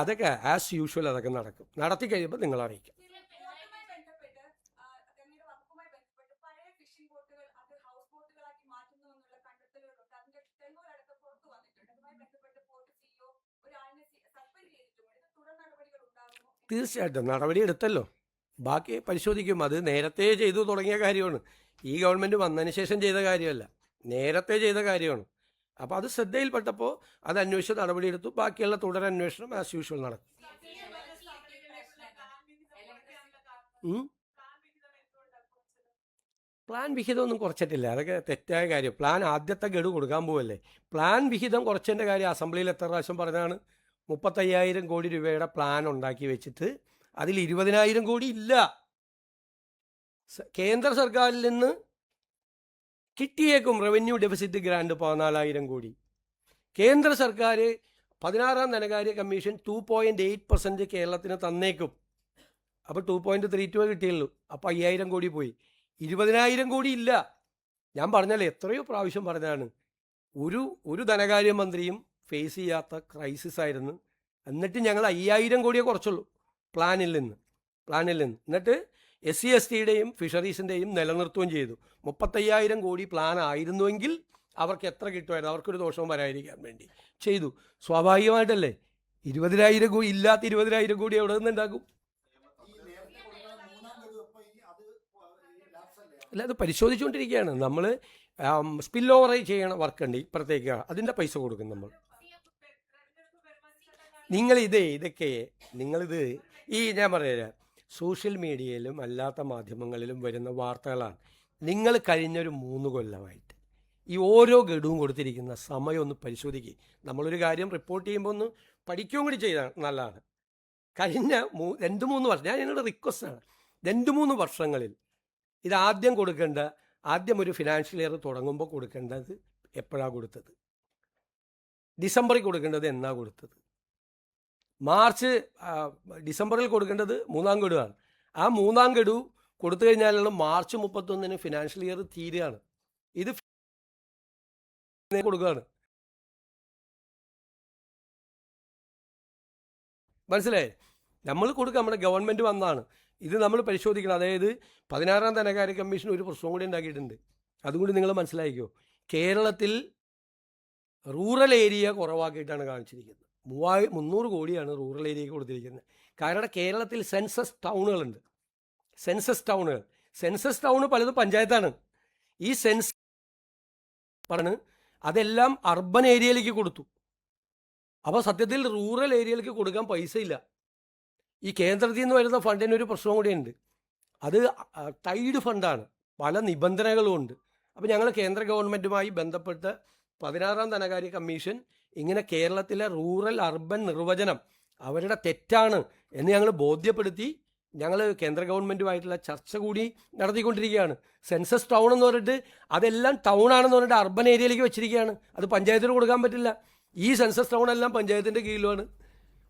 A: അതൊക്കെ ആസ് യൂഷ്വൽ അതൊക്കെ നടക്കും. നടത്തി കഴിയുമ്പോൾ നിങ്ങൾ അറിയിക്കാം. തീർച്ചയായിട്ടും നടപടി എടുത്തല്ലോ, ബാക്കി പരിശോധിക്കും. അത് നേരത്തെ ചെയ്തു തുടങ്ങിയ കാര്യമാണ്. ഈ ഗവൺമെൻറ് വന്നതിന് ശേഷം ചെയ്ത കാര്യമല്ല, നേരത്തെ ചെയ്ത കാര്യമാണ്. അപ്പോൾ അത് ശ്രദ്ധയിൽപ്പെട്ടപ്പോൾ അത് അന്വേഷിച്ച് നടപടിയെടുത്തു. ബാക്കിയുള്ള തുടരന്വേഷണം ആസ് യൂഷ്വൽ നടക്കും. പ്ലാൻ വിഹിതമൊന്നും കുറച്ചിട്ടില്ല, അതൊക്കെ തെറ്റായ കാര്യം. പ്ലാൻ ആദ്യത്തെ ഗഡു കൊടുക്കാൻ പോവല്ലേ. പ്ലാൻ വിഹിതം കുറച്ചതിൻ്റെ കാര്യം അസംബ്ലിയിൽ എത്ര പ്രാവശ്യം പറഞ്ഞതാണ്. 35,000 കോടി രൂപയുടെ പ്ലാൻ ഉണ്ടാക്കി വെച്ചിട്ട് അതിൽ 20,000 കോടി ഇല്ല. കേന്ദ്ര സർക്കാരിൽ നിന്ന് കിട്ടിയേക്കും റവന്യൂ ഡെഫിസിറ്റ് ഗ്രാൻഡ് 14,000 കോടി. കേന്ദ്ര സർക്കാർ 16ാം ധനകാര്യ കമ്മീഷൻ 2.8% കേരളത്തിന് തന്നേക്കും. അപ്പോൾ 2.32 കിട്ടിയുള്ളൂ. അപ്പോൾ 5,000 കോടി പോയി. 20,000 കോടി ഇല്ല. ഞാൻ പറഞ്ഞാലേ എത്രയോ പ്രാവശ്യം പറഞ്ഞതാണ്. ഒരു ധനകാര്യമന്ത്രിയും ഫേസ് ചെയ്യാത്ത ക്രൈസിസ് ആയിരുന്നു. എന്നിട്ട് ഞങ്ങൾ 5,000 കോടിയെ കുറച്ചുള്ളൂ പ്ലാനിൽ നിന്ന്. എന്നിട്ട് SC/STയുടെയും ഫിഷറീസിൻ്റെയും നിലനിർത്തുകയും ചെയ്തു. 35,000 കോടി പ്ലാൻ ആയിരുന്നുവെങ്കിൽ അവർക്ക് എത്ര കിട്ടുമായിരുന്നു, അവർക്കൊരു ദോഷവും വരാതിരിക്കാൻ വേണ്ടി ചെയ്തു. സ്വാഭാവികമായിട്ടല്ലേ 20,000 കോടി ഇല്ലാത്ത 20,000 കോടി എവിടെ നിന്ന് ഉണ്ടാക്കും? അല്ല, അത് പരിശോധിച്ചുകൊണ്ടിരിക്കുകയാണ് നമ്മൾ. സ്പിൽ ഓവർ ചെയ്യണ വർക്കുണ്ട് ഇപ്പുറത്തേക്ക്, അതിൻ്റെ പൈസ കൊടുക്കും നമ്മൾ. ഇതൊക്കെ ഞാൻ പറയാം, സോഷ്യൽ മീഡിയയിലും അല്ലാത്ത മാധ്യമങ്ങളിലും വരുന്ന വാർത്തകളാണ്. നിങ്ങൾ കഴിഞ്ഞൊരു 3 കൊല്ലമായിട്ട് ഈ ഓരോ ഗഡുവും കൊടുത്തിരിക്കുന്ന സമയം ഒന്ന് പരിശോധിക്കുക. നമ്മളൊരു കാര്യം റിപ്പോർട്ട് ചെയ്യുമ്പോൾ ഒന്ന് പഠിക്കുകയും കൂടി ചെയ്താൽ നല്ലതാണ്. കഴിഞ്ഞ 2-3 വർഷം, ഞാൻ എന്നോട് റിക്വസ്റ്റാണ്, 2-3 വർഷങ്ങളിൽ ഇത് ആദ്യം ഒരു ഫിനാൻഷ്യൽ ഇയർ തുടങ്ങുമ്പോൾ കൊടുക്കേണ്ടത് എപ്പോഴാണ് കൊടുത്തത്? ഡിസംബറിൽ കൊടുക്കേണ്ടത് എന്നാ കൊടുത്തത്? ഡിസംബറിൽ കൊടുക്കേണ്ടത് 3ാം ഗഡുവാണ്. ആ 3ാം ഗഡു കൊടുത്തു കഴിഞ്ഞാലുള്ള മാർച്ച് 31 ഫിനാൻഷ്യൽ ഇയർ തീരുകയാണ്. ഇത് കൊടുക്കുകയാണ്. മനസ്സിലായേ? നമ്മൾ കൊടുക്കുക, നമ്മുടെ ഗവൺമെൻറ് വന്നാണ് ഇത് നമ്മൾ പരിശോധിക്കണം. അതായത് 16ാം ധനകാര്യ കമ്മീഷൻ ഒരു പ്രശ്നം കൂടി ഉണ്ടാക്കിയിട്ടുണ്ട്. അതുകൂടി നിങ്ങൾ മനസ്സിലാക്കിയോ. കേരളത്തിൽ റൂറൽ ഏരിയ കുറവാക്കിയിട്ടാണ് കാണിച്ചിരിക്കുന്നത്. 300 കോടിയാണ് റൂറൽ ഏരിയയ്ക്ക് കൊടുത്തിരിക്കുന്നത്. കാരണം കേരളത്തിൽ സെൻസസ് ടൗണുകളുണ്ട്. സെൻസസ് ടൗണ് പലതും പഞ്ചായത്താണ്. ഈ അതെല്ലാം അർബൻ ഏരിയയിലേക്ക് കൊടുത്തു. അപ്പോൾ സത്യത്തിൽ റൂറൽ ഏരിയയിലേക്ക് കൊടുക്കാൻ പൈസ ഇല്ല. ഈ കേന്ദ്രത്തിൽ നിന്ന് വരുന്ന ഫണ്ടിന് ഒരു പ്രശ്നം കൂടിയുണ്ട്. അത് ടൈഡ് ഫണ്ടാണ്, പല നിബന്ധനകളും ഉണ്ട്. അപ്പോൾ ഞങ്ങൾ കേന്ദ്ര ഗവൺമെൻറ്റുമായി ബന്ധപ്പെട്ട് 16ാം ധനകാര്യ കമ്മീഷൻ ഇങ്ങനെ കേരളത്തിലെ റൂറൽ അർബൻ നിർവചനം അവരുടെ തെറ്റാണ് എന്ന് ഞങ്ങൾ ബോധ്യപ്പെടുത്തി ഞങ്ങൾ കേന്ദ്ര ഗവൺമെൻറ്റുമായിട്ടുള്ള ചർച്ച കൂടി നടത്തിക്കൊണ്ടിരിക്കുകയാണ്. സെൻസസ് ടൗൺ എന്ന് പറഞ്ഞിട്ട് അതെല്ലാം ടൗണാണെന്ന് പറഞ്ഞിട്ട് അർബൻ ഏരിയയിലേക്ക് വെച്ചിരിക്കുകയാണ്. അത് പഞ്ചായത്തിന് കൊടുക്കാൻ പറ്റില്ല. ഈ സെൻസസ് ടൗൺ എല്ലാം പഞ്ചായത്തിൻ്റെ കീഴിലുമാണ്.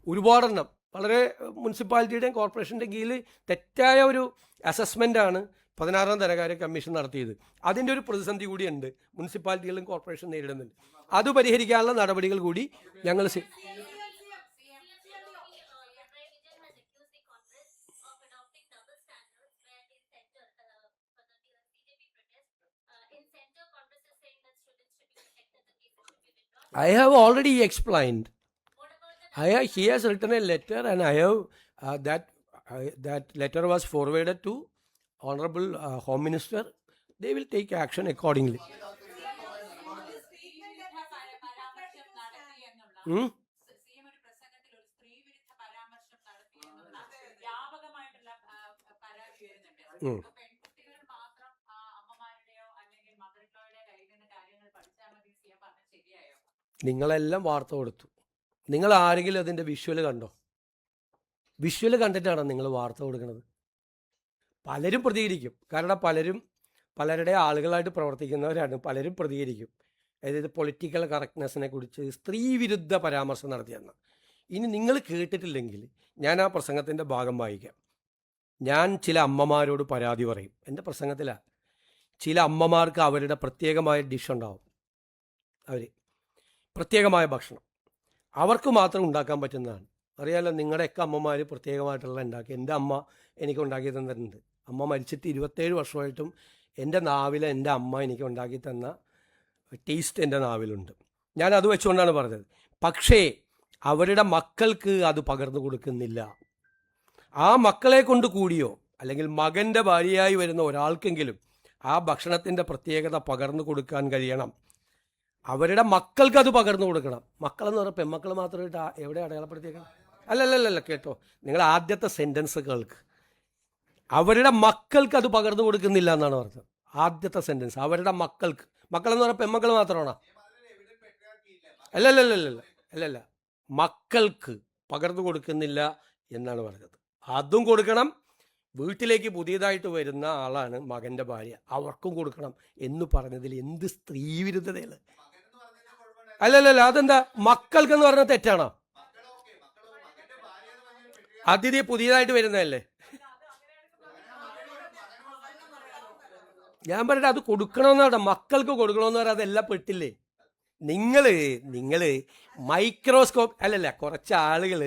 A: ഒരുപാടെണ്ണം വളരെ മുനിസിപ്പാലിറ്റിയുടെയും കോർപ്പറേഷൻ്റെ കീഴിൽ തെറ്റായ ഒരു അസസ്മെൻ്റാണ് 16ാം ധനകാര്യ കമ്മീഷൻ നടത്തിയത്. അതിൻ്റെ ഒരു പ്രതിസന്ധി കൂടിയുണ്ട്, മുനിസിപ്പാലിറ്റികളും കോർപ്പറേഷൻ നേരിടുന്നുണ്ട്. അത് പരിഹരിക്കാനുള്ള നടപടികൾ കൂടി ഞങ്ങൾ I have already explained. He has written a letter, and I have that letter was forwarded to Honorable Home Minister. They will take action accordingly. Hmm? Hmm. നിങ്ങളെല്ലാം വാർത്ത കൊടുത്തു. നിങ്ങൾ ആരെങ്കിലും അതിൻ്റെ വിഷ്വൽ കണ്ടോ? വിഷ്വൽ കണ്ടിട്ടാണോ നിങ്ങൾ വാർത്ത കൊടുക്കുന്നത്? പലരും പ്രതികരിക്കും. കാരണം പലരുടെ ആളുകളായിട്ട് പ്രവർത്തിക്കുന്നവരാണ്. പലരും പ്രതികരിക്കും. അതായത് പൊളിറ്റിക്കൽ കറക്റ്റ്നെസ്സിനെ കുറിച്ച് സ്ത്രീവിരുദ്ധ പരാമർശം നടത്തിയെന്ന്. ഇനി നിങ്ങൾ കേട്ടിട്ടില്ലെങ്കിൽ ഞാൻ ആ പ്രസംഗത്തിൻ്റെ ഭാഗം വായിക്കാം. ഞാൻ ചില അമ്മമാരോട് പരാതി പറയും. എൻ്റെ പ്രസംഗത്തിലാണ്. ചില അമ്മമാർക്ക് അവരുടെ പ്രത്യേകമായ ഡിഷ് ഉണ്ടാവും. അവർ പ്രത്യേകമായ ഭക്ഷണം അവർക്ക് മാത്രം ഉണ്ടാക്കാൻ പറ്റുന്നതാണ്. അറിയാമല്ലോ, നിങ്ങളുടെയൊക്കെ അമ്മമാർ പ്രത്യേകമായിട്ടുള്ള ഉണ്ടാക്കി. എൻ്റെ അമ്മ എനിക്ക് ഉണ്ടാക്കി തന്നിട്ടുണ്ട്. അമ്മ മരിച്ചിട്ട് 27 വർഷമായിട്ടും എൻ്റെ നാവിൽ എൻ്റെ അമ്മ എനിക്ക് ഉണ്ടാക്കി തന്ന ടേസ്റ്റ് എൻ്റെ നാവിലുണ്ട്. ഞാൻ അത് വെച്ചുകൊണ്ടാണ് പറഞ്ഞത്. പക്ഷേ അവരുടെ മക്കൾക്ക് അത് പകർന്നു കൊടുക്കുന്നില്ല. ആ മക്കളെ കൊണ്ട് കൂടിയോ അല്ലെങ്കിൽ മകൻ്റെ ഭാര്യയായി വരുന്ന ഒരാൾക്കെങ്കിലും ആ ഭക്ഷണത്തിൻ്റെ പ്രത്യേകത പകർന്നു കൊടുക്കാൻ കഴിയണം. അവരുടെ മക്കൾക്ക് അത് പകർന്നു കൊടുക്കണം. മക്കളെന്ന് പറഞ്ഞാൽ പെൺമക്കൾ മാത്രമായിട്ട് എവിടെ അടയാളപ്പെടുത്തിയേക്കണം? അല്ലല്ലല്ല, കേട്ടോ, നിങ്ങൾ ആദ്യത്തെ സെൻറ്റൻസ് കേൾക്ക്. അവരുടെ മക്കൾക്ക് അത് പകർന്നു കൊടുക്കുന്നില്ല എന്നാണ് പറഞ്ഞത്. ആദ്യത്തെ സെൻറ്റൻസ് അവരുടെ മക്കൾക്ക്. മക്കളെന്ന് പറഞ്ഞാൽ പെൺമക്കൾ മാത്രമാണോ? അല്ലല്ല, മക്കൾക്ക് പകർന്നു കൊടുക്കുന്നില്ല എന്നാണ് പറഞ്ഞത്. അതും കൊടുക്കണം. വീട്ടിലേക്ക് പുതിയതായിട്ട് വരുന്ന ആളാണ് മകൻ്റെ ഭാര്യ, അവർക്കും കൊടുക്കണം എന്ന് പറഞ്ഞതിൽ എന്ത് സ്ത്രീവിരുദ്ധതയാണ്? അല്ലല്ല, അതെന്താ? മക്കൾക്കെന്ന് പറഞ്ഞാൽ തെറ്റാണോ? അതിഥി പുതിയതായിട്ട് വരുന്നതല്ലേ? ഞാൻ പറഞ്ഞിട്ട് അത് കൊടുക്കണമെന്നാണ്. മക്കൾക്ക് കൊടുക്കണമെന്ന് പറഞ്ഞാൽ അതെല്ലാം പെട്ടില്ലേ? നിങ്ങൾ മൈക്രോസ്കോപ്പ് കുറച്ച് ആളുകൾ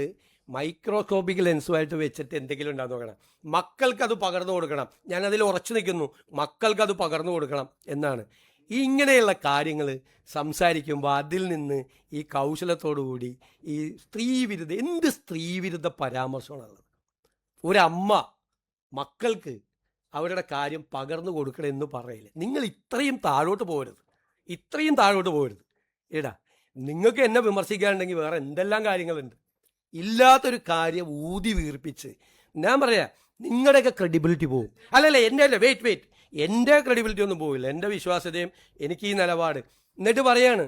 A: മൈക്രോസ്കോപ്പിക് ലെൻസുമായിട്ട് വെച്ചിട്ട് എന്തെങ്കിലും ഉണ്ടാകുന്ന നോക്കണം. മക്കൾക്കത് പകർന്നു കൊടുക്കണം. ഞാനതിൽ ഉറച്ചു നിൽക്കുന്നു. മക്കൾക്കത് പകർന്നു കൊടുക്കണം എന്നാണ്. ഇങ്ങനെയുള്ള കാര്യങ്ങൾ സംസാരിക്കുമ്പോൾ അതിൽ നിന്ന് ഈ കൗശലത്തോടുകൂടി ഈ എന്ത് സ്ത്രീവിരുദ്ധ പരാമർശമാണുള്ളത്? ഒരമ്മ മക്കൾക്ക് അവരുടെ കാര്യം പകർന്നു കൊടുക്കണമെന്ന് പറയില്ലേ? നിങ്ങൾ ഇത്രയും താഴോട്ട് പോകരുത്. എടാ, നിങ്ങൾക്ക് എന്നെ വിമർശിക്കാനുണ്ടെങ്കിൽ വേറെ എന്തെല്ലാം കാര്യങ്ങളുണ്ട്. ഇല്ലാത്തൊരു കാര്യം ഊതി വീർപ്പിച്ച് ഞാൻ പറയാം, നിങ്ങളുടെയൊക്കെ ക്രെഡിബിലിറ്റി പോകും. വെയിറ്റ് എൻ്റെ ക്രെഡിബിലിറ്റി ഒന്നും പോവില്ല. എൻ്റെ വിശ്വാസ്യതയും എനിക്ക് ഈ നിലപാട്. എന്നിട്ട് പറയാണ്,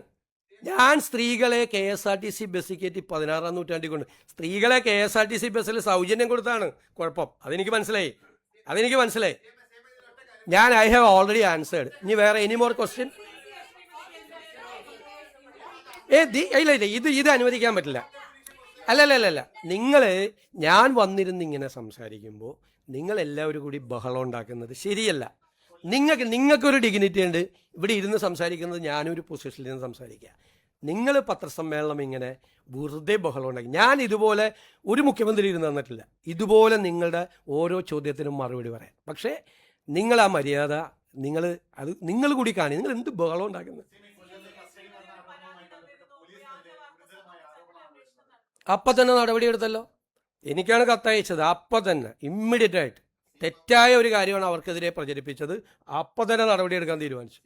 A: ഞാൻ സ്ത്രീകളെ KSRTC ബസ്സിൽ കയറ്റി 16-ാം നൂറ്റാണ്ടിൽ കൊണ്ട് സ്ത്രീകളെ KSRTC ബസ്സിൽ സൗജന്യം കൊടുത്താണ് കുഴപ്പം. അതെനിക്ക് മനസ്സിലായി. ഞാൻ ഐ ഹാവ് ഓൾറെഡി ആൻസേർഡ്. ഇനി വേറെ എനി മോർ ക്വസ്റ്റ്യൻ? ഇത് അനുവദിക്കാൻ പറ്റില്ല. അല്ലല്ല, ഞാൻ വന്നിരുന്നിങ്ങനെ സംസാരിക്കുമ്പോൾ നിങ്ങളെല്ലാവരും കൂടി ബഹളം ഉണ്ടാക്കുന്നത് ശരിയല്ല. നിങ്ങൾക്കൊരു ഡിഗ്നിറ്റി ഉണ്ട്. ഇവിടെ ഇരുന്ന് സംസാരിക്കുന്നത് ഞാനൊരു പൊസിഷനിൽ നിന്ന് സംസാരിക്കുക. നിങ്ങൾ പത്രസമ്മേളനം ഇങ്ങനെ വെറുതെ ബഹളം ഉണ്ടാക്കി. ഞാൻ ഇതുപോലെ ഒരു മുഖ്യമന്ത്രി ഇരുന്ന് തന്നിട്ടില്ല ഇതുപോലെ നിങ്ങളുടെ ഓരോ ചോദ്യത്തിനും മറുപടി പറയാൻ. പക്ഷേ നിങ്ങൾ ആ മര്യാദ നിങ്ങൾ കൂടി കാണി. നിങ്ങൾ എന്ത് ബഹളം ഉണ്ടാക്കുന്നത്? അപ്പം തന്നെ നടപടിയെടുത്തല്ലോ. എനിക്കാണ് കത്തയച്ചത്. അപ്പം തന്നെ ഇമ്മീഡിയറ്റ് ആയിട്ട് തെറ്റായ ഒരു കാര്യമാണ് അവർക്കെതിരെ പ്രചരിപ്പിച്ചത്. അപ്പം തന്നെ നടപടിയെടുക്കാൻ തീരുമാനിച്ചു.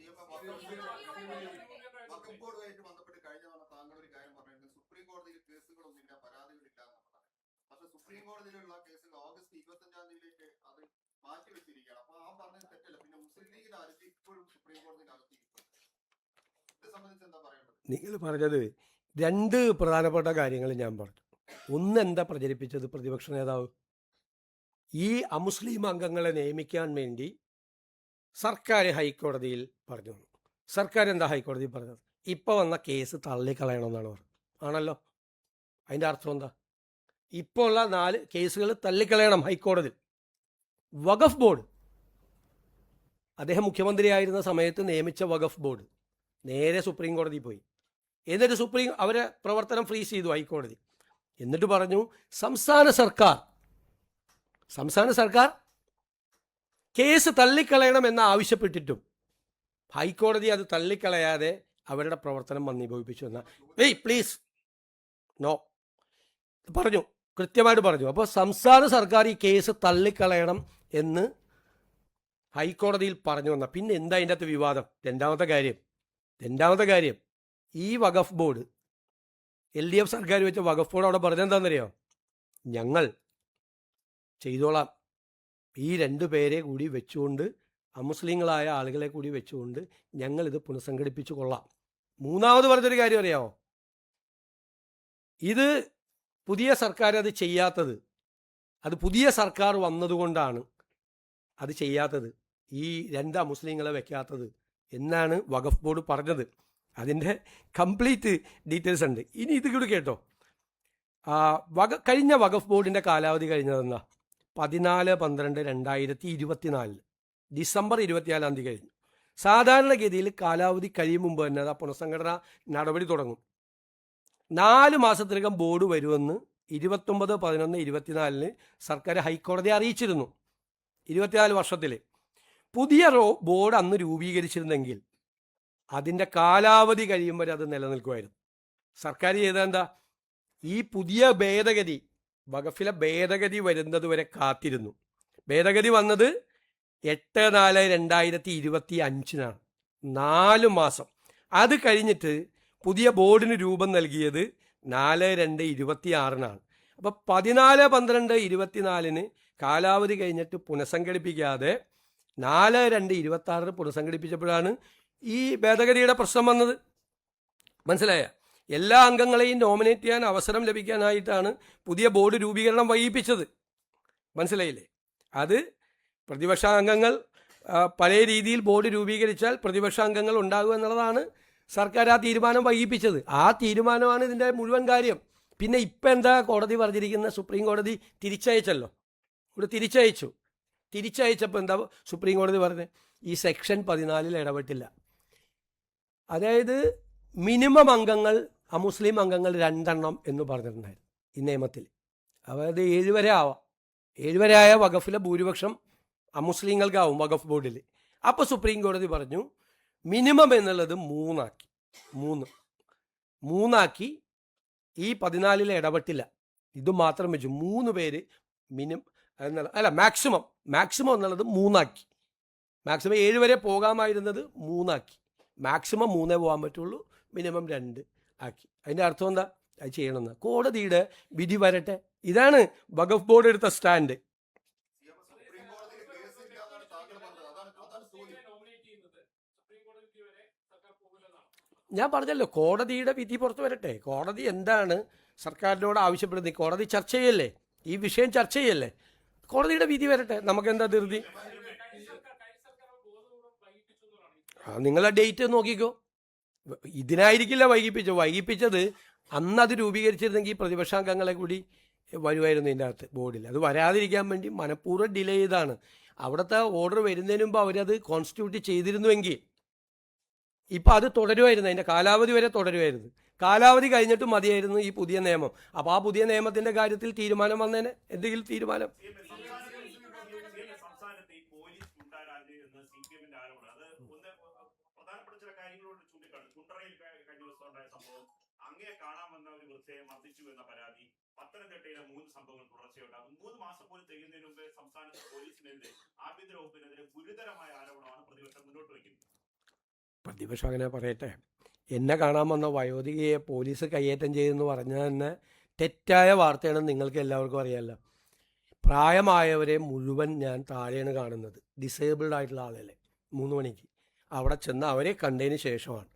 A: നിങ്ങൾ പറഞ്ഞത് രണ്ട് പ്രധാനപ്പെട്ട കാര്യങ്ങൾ ഞാൻ പറഞ്ഞു. ഒന്ന്, എന്താ പ്രചരിപ്പിച്ചത് പ്രതിപക്ഷ നേതാവ്? ഈ അമുസ്ലിം അംഗങ്ങളെ നിയമിക്കാൻ വേണ്ടി സർക്കാർ ഹൈക്കോടതിയിൽ പറഞ്ഞു. സർക്കാർ എന്താ ഹൈക്കോടതിയിൽ പറഞ്ഞത്? ഇപ്പോൾ വന്ന കേസ് തള്ളിക്കളയണമെന്നാണ് പറഞ്ഞത്. ആണല്ലോ. അതിൻ്റെ അർത്ഥം എന്താ? ഇപ്പോൾ ഉള്ള 4 കേസുകൾ തള്ളിക്കളയണം ഹൈക്കോടതി. വഖഫ് ബോർഡ്, അദ്ദേഹം മുഖ്യമന്ത്രിയായിരുന്ന സമയത്ത് നിയമിച്ച വഖഫ് ബോർഡ് നേരെ സുപ്രീം കോടതിയിൽ പോയി. എന്നിട്ട് അവരെ പ്രവർത്തനം ഫ്രീസ് ചെയ്തു ഹൈക്കോടതി. എന്നിട്ട് പറഞ്ഞു സംസ്ഥാന സർക്കാർ കേസ് തള്ളിക്കളയണമെന്ന് ആവശ്യപ്പെട്ടിട്ടും ഹൈക്കോടതി അത് തള്ളിക്കളയാതെ അവരുടെ പ്രവർത്തനം മന്ദീഭവിപ്പിച്ചു എന്ന പ്ലീസ് നോ പറഞ്ഞു, കൃത്യമായിട്ട് പറഞ്ഞു. അപ്പോൾ സംസ്ഥാന സർക്കാർ ഈ കേസ് തള്ളിക്കളയണം എന്ന് ഹൈക്കോടതിയിൽ പറഞ്ഞു വന്ന പിന്നെ എന്താ അതിൻ്റെ അകത്ത് വിവാദം? രണ്ടാമത്തെ കാര്യം ഈ വഖഫ് ബോർഡ് LDF സർക്കാർ വെച്ച വഖഫ് ബോർഡ് അവിടെ പറഞ്ഞെന്താണെന്നറിയോ? ഞങ്ങൾ ചെയ്തോളാം, ഈ 2 പേരെ കൂടി വെച്ചുകൊണ്ട്, അമുസ്ലിങ്ങളായ ആളുകളെ കൂടി വെച്ചുകൊണ്ട് ഞങ്ങളിത് പുനഃസംഘടിപ്പിച്ചു കൊള്ളാം. മൂന്നാമത് പറഞ്ഞൊരു കാര്യം അറിയാമോ? ഇത് പുതിയ സർക്കാർ അത് ചെയ്യാത്തത്, അത് പുതിയ സർക്കാർ വന്നതുകൊണ്ടാണ് അത് ചെയ്യാത്തത്, ഈ 2 അമുസ്ലിങ്ങളെ വെക്കാത്തത് എന്നാണ് വഖഫ് ബോർഡ് പറഞ്ഞത്. അതിൻ്റെ കംപ്ലീറ്റ് ഡീറ്റെയിൽസ് ഉണ്ട്. ഇനി ഇത് കൂടി കേട്ടോ. കഴിഞ്ഞ വഖഫ് ബോർഡിൻ്റെ കാലാവധി കഴിഞ്ഞതെന്നാ 14/12/2024 ഡിസംബർ 24 കഴിഞ്ഞു. സാധാരണഗതിയിൽ കാലാവധി കഴിയും മുമ്പ് തന്നെ അത് പുനഃസംഘടന നടപടി തുടങ്ങും. 4 മാസത്തിനകം ബോർഡ് വരുമെന്ന് 29/11/24 സർക്കാർ ഹൈക്കോടതിയെ അറിയിച്ചിരുന്നു. 24 വർഷത്തിൽ പുതിയ ബോർഡ് അന്ന് രൂപീകരിച്ചിരുന്നെങ്കിൽ അതിൻ്റെ കാലാവധി കഴിയും വരെ അത് നിലനിൽക്കുമായിരുന്നു. സർക്കാർ ചെയ്തെന്താ? ഈ പുതിയ ഭേദഗതി, വഖഫിലെ ഭേദഗതി വരുന്നത് വരെ കാത്തിരുന്നു. ഭേദഗതി വന്നത് 8/4/2025 4 മാസം. അത് കഴിഞ്ഞിട്ട് പുതിയ ബോർഡിന് രൂപം നൽകിയത് 4/2/26 അപ്പോൾ 14/12/24 കാലാവധി കഴിഞ്ഞിട്ട് പുനഃസംഘടിപ്പിക്കാതെ 4/2/26 പുനഃസംഘടിപ്പിച്ചപ്പോഴാണ് ഈ ഭേദഗതിയുടെ പ്രശ്നം വന്നത്. മനസ്സിലായ? എല്ലാ അംഗങ്ങളെയും നോമിനേറ്റ് ചെയ്യാൻ അവസരം ലഭിക്കാനായിട്ടാണ് പുതിയ ബോർഡ് രൂപീകരണം വൈകിപ്പിച്ചത്. മനസ്സിലായില്ലേ? അത് പ്രതിപക്ഷ അംഗങ്ങൾ പല രീതിയിൽ ബോർഡ് രൂപീകരിച്ചാൽ പ്രതിപക്ഷ അംഗങ്ങൾ ഉണ്ടാകുക എന്നുള്ളതാണ് സർക്കാർ ആ തീരുമാനം വൈകിപ്പിച്ചത്. ആ തീരുമാനമാണ് ഇതിൻ്റെ മുഴുവൻ കാര്യം. പിന്നെ ഇപ്പം എന്താ കോടതി പറഞ്ഞിരിക്കുന്ന? സുപ്രീം കോടതി തിരിച്ചയച്ചല്ലോ, ഇവിടെ തിരിച്ചയച്ചപ്പോൾ എന്താ സുപ്രീം കോടതി പറഞ്ഞത്? ഈ സെക്ഷൻ 14 ഇടപെട്ടില്ല. അതായത് മിനിമം അംഗങ്ങൾ, അമുസ്ലിം അംഗങ്ങൾ 2 എന്ന് പറഞ്ഞിട്ടുണ്ടായിരുന്നു ഈ നിയമത്തിൽ. അതായത് 7 വരെ ആവാം. 7 വരെ ആയ വഖഫിലെ ഭൂരിപക്ഷം അമുസ്ലിങ്ങൾക്കാവും വഖഫ് ബോർഡിൽ. അപ്പോൾ സുപ്രീം കോടതി പറഞ്ഞു മിനിമം എന്നുള്ളത് 3 ഈ 14 ഇടപെട്ടില്ല. ഇത് മാത്രം വെച്ചു 3 പേര് മാക്സിമം എന്നുള്ളത് 3 മാക്സിമം 7 വരെ പോകാമായിരുന്നത് 3 മാക്സിമം 3 പോകാൻ പറ്റുള്ളൂ, മിനിമം 2 ആക്കി. അതിൻ്റെ അർത്ഥം എന്താ? അത് ചെയ്യണമെന്ന് കോടതിയുടെ വിധി വരട്ടെ. ഇതാണ് വഖഫ് ബോർഡ് എടുത്ത സ്റ്റാൻഡ്. ഞാൻ പറഞ്ഞല്ലോ, കോടതിയുടെ വിധി പുറത്തു വരട്ടെ. കോടതി എന്താണ് സർക്കാരിനോട് ആവശ്യപ്പെടുന്നത്? കോടതി ചർച്ച ചെയ്യല്ലേ, ഈ വിഷയം ചർച്ച ചെയ്യല്ലേ. കോടതിയുടെ വിധി വരട്ടെ, നമുക്കെന്താ ധൃതി? നിങ്ങളെ ഡേറ്റ് നോക്കിക്കോ. ഇതിനായിരിക്കില്ല വൈകിപ്പിച്ചത് അന്നത് രൂപീകരിച്ചിരുന്നെങ്കിൽ പ്രതിപക്ഷാംഗങ്ങളെ കൂടി വരുമായിരുന്നു ഇതിൻ്റെ അകത്ത് ബോർഡിൽ. അത് വരാതിരിക്കാൻ വേണ്ടി മനഃപൂർവ്വം ഡിലേ ചെയ്താണ്. അവിടുത്തെ ഓർഡർ വരുന്നതിന് മുമ്പ് അവരത് കോൺസ്റ്റിറ്റ്യൂട്ട് ചെയ്തിരുന്നുവെങ്കിൽ ഇപ്പം അത് തുടരുമായിരുന്നു, അതിൻ്റെ കാലാവധി വരെ തുടരുമായിരുന്നു. കാലാവധി കഴിഞ്ഞിട്ട് മതിയായിരുന്നു ഈ പുതിയ നിയമം. അപ്പോൾ ആ പുതിയ നിയമത്തിൻ്റെ കാര്യത്തിൽ തീരുമാനം വന്നേനെ, എന്തെങ്കിലും തീരുമാനം.
B: അങ്ങേ കാണാൻ വന്ന ഒരു വൃദ്ധയെ മർദ്ദിച്ചു എന്ന പരാതി പത്തനംതിട്ടയിലെ 3 സംഭവങ്ങൾ തുടർച്ചയുണ്ടാകും. 3 മാസം പോലും തികയുന്നതിന് മുമ്പ് സംസ്ഥാനത്ത് പോലീസിനെതിരെ, ആഭ്യന്തര വകുപ്പിനെതിരെ ഗുരുതരമായ ആരോപണമാണ് പ്രതിപക്ഷം മുന്നോട്ട് വയ്ക്കുന്നത്.
A: പ്രതിപക്ഷം അങ്ങനെ പറയട്ടെ. എന്നെ കാണാൻ വന്ന വയോധികയെ പോലീസ് കയ്യേറ്റം ചെയ്തെന്ന് പറഞ്ഞാൽ തന്നെ തെറ്റായ വാർത്തയാണെന്ന് നിങ്ങൾക്ക് എല്ലാവർക്കും അറിയാമല്ലോ. പ്രായമായവരെ മുഴുവൻ ഞാൻ താഴെയാണ് കാണുന്നത്, ഡിസേബിൾഡ് ആയിട്ടുള്ള ആളുകളെ. 3 മണിക്ക് അവിടെ ചെന്ന് അവരെ കണ്ടതിന് ശേഷമാണ്,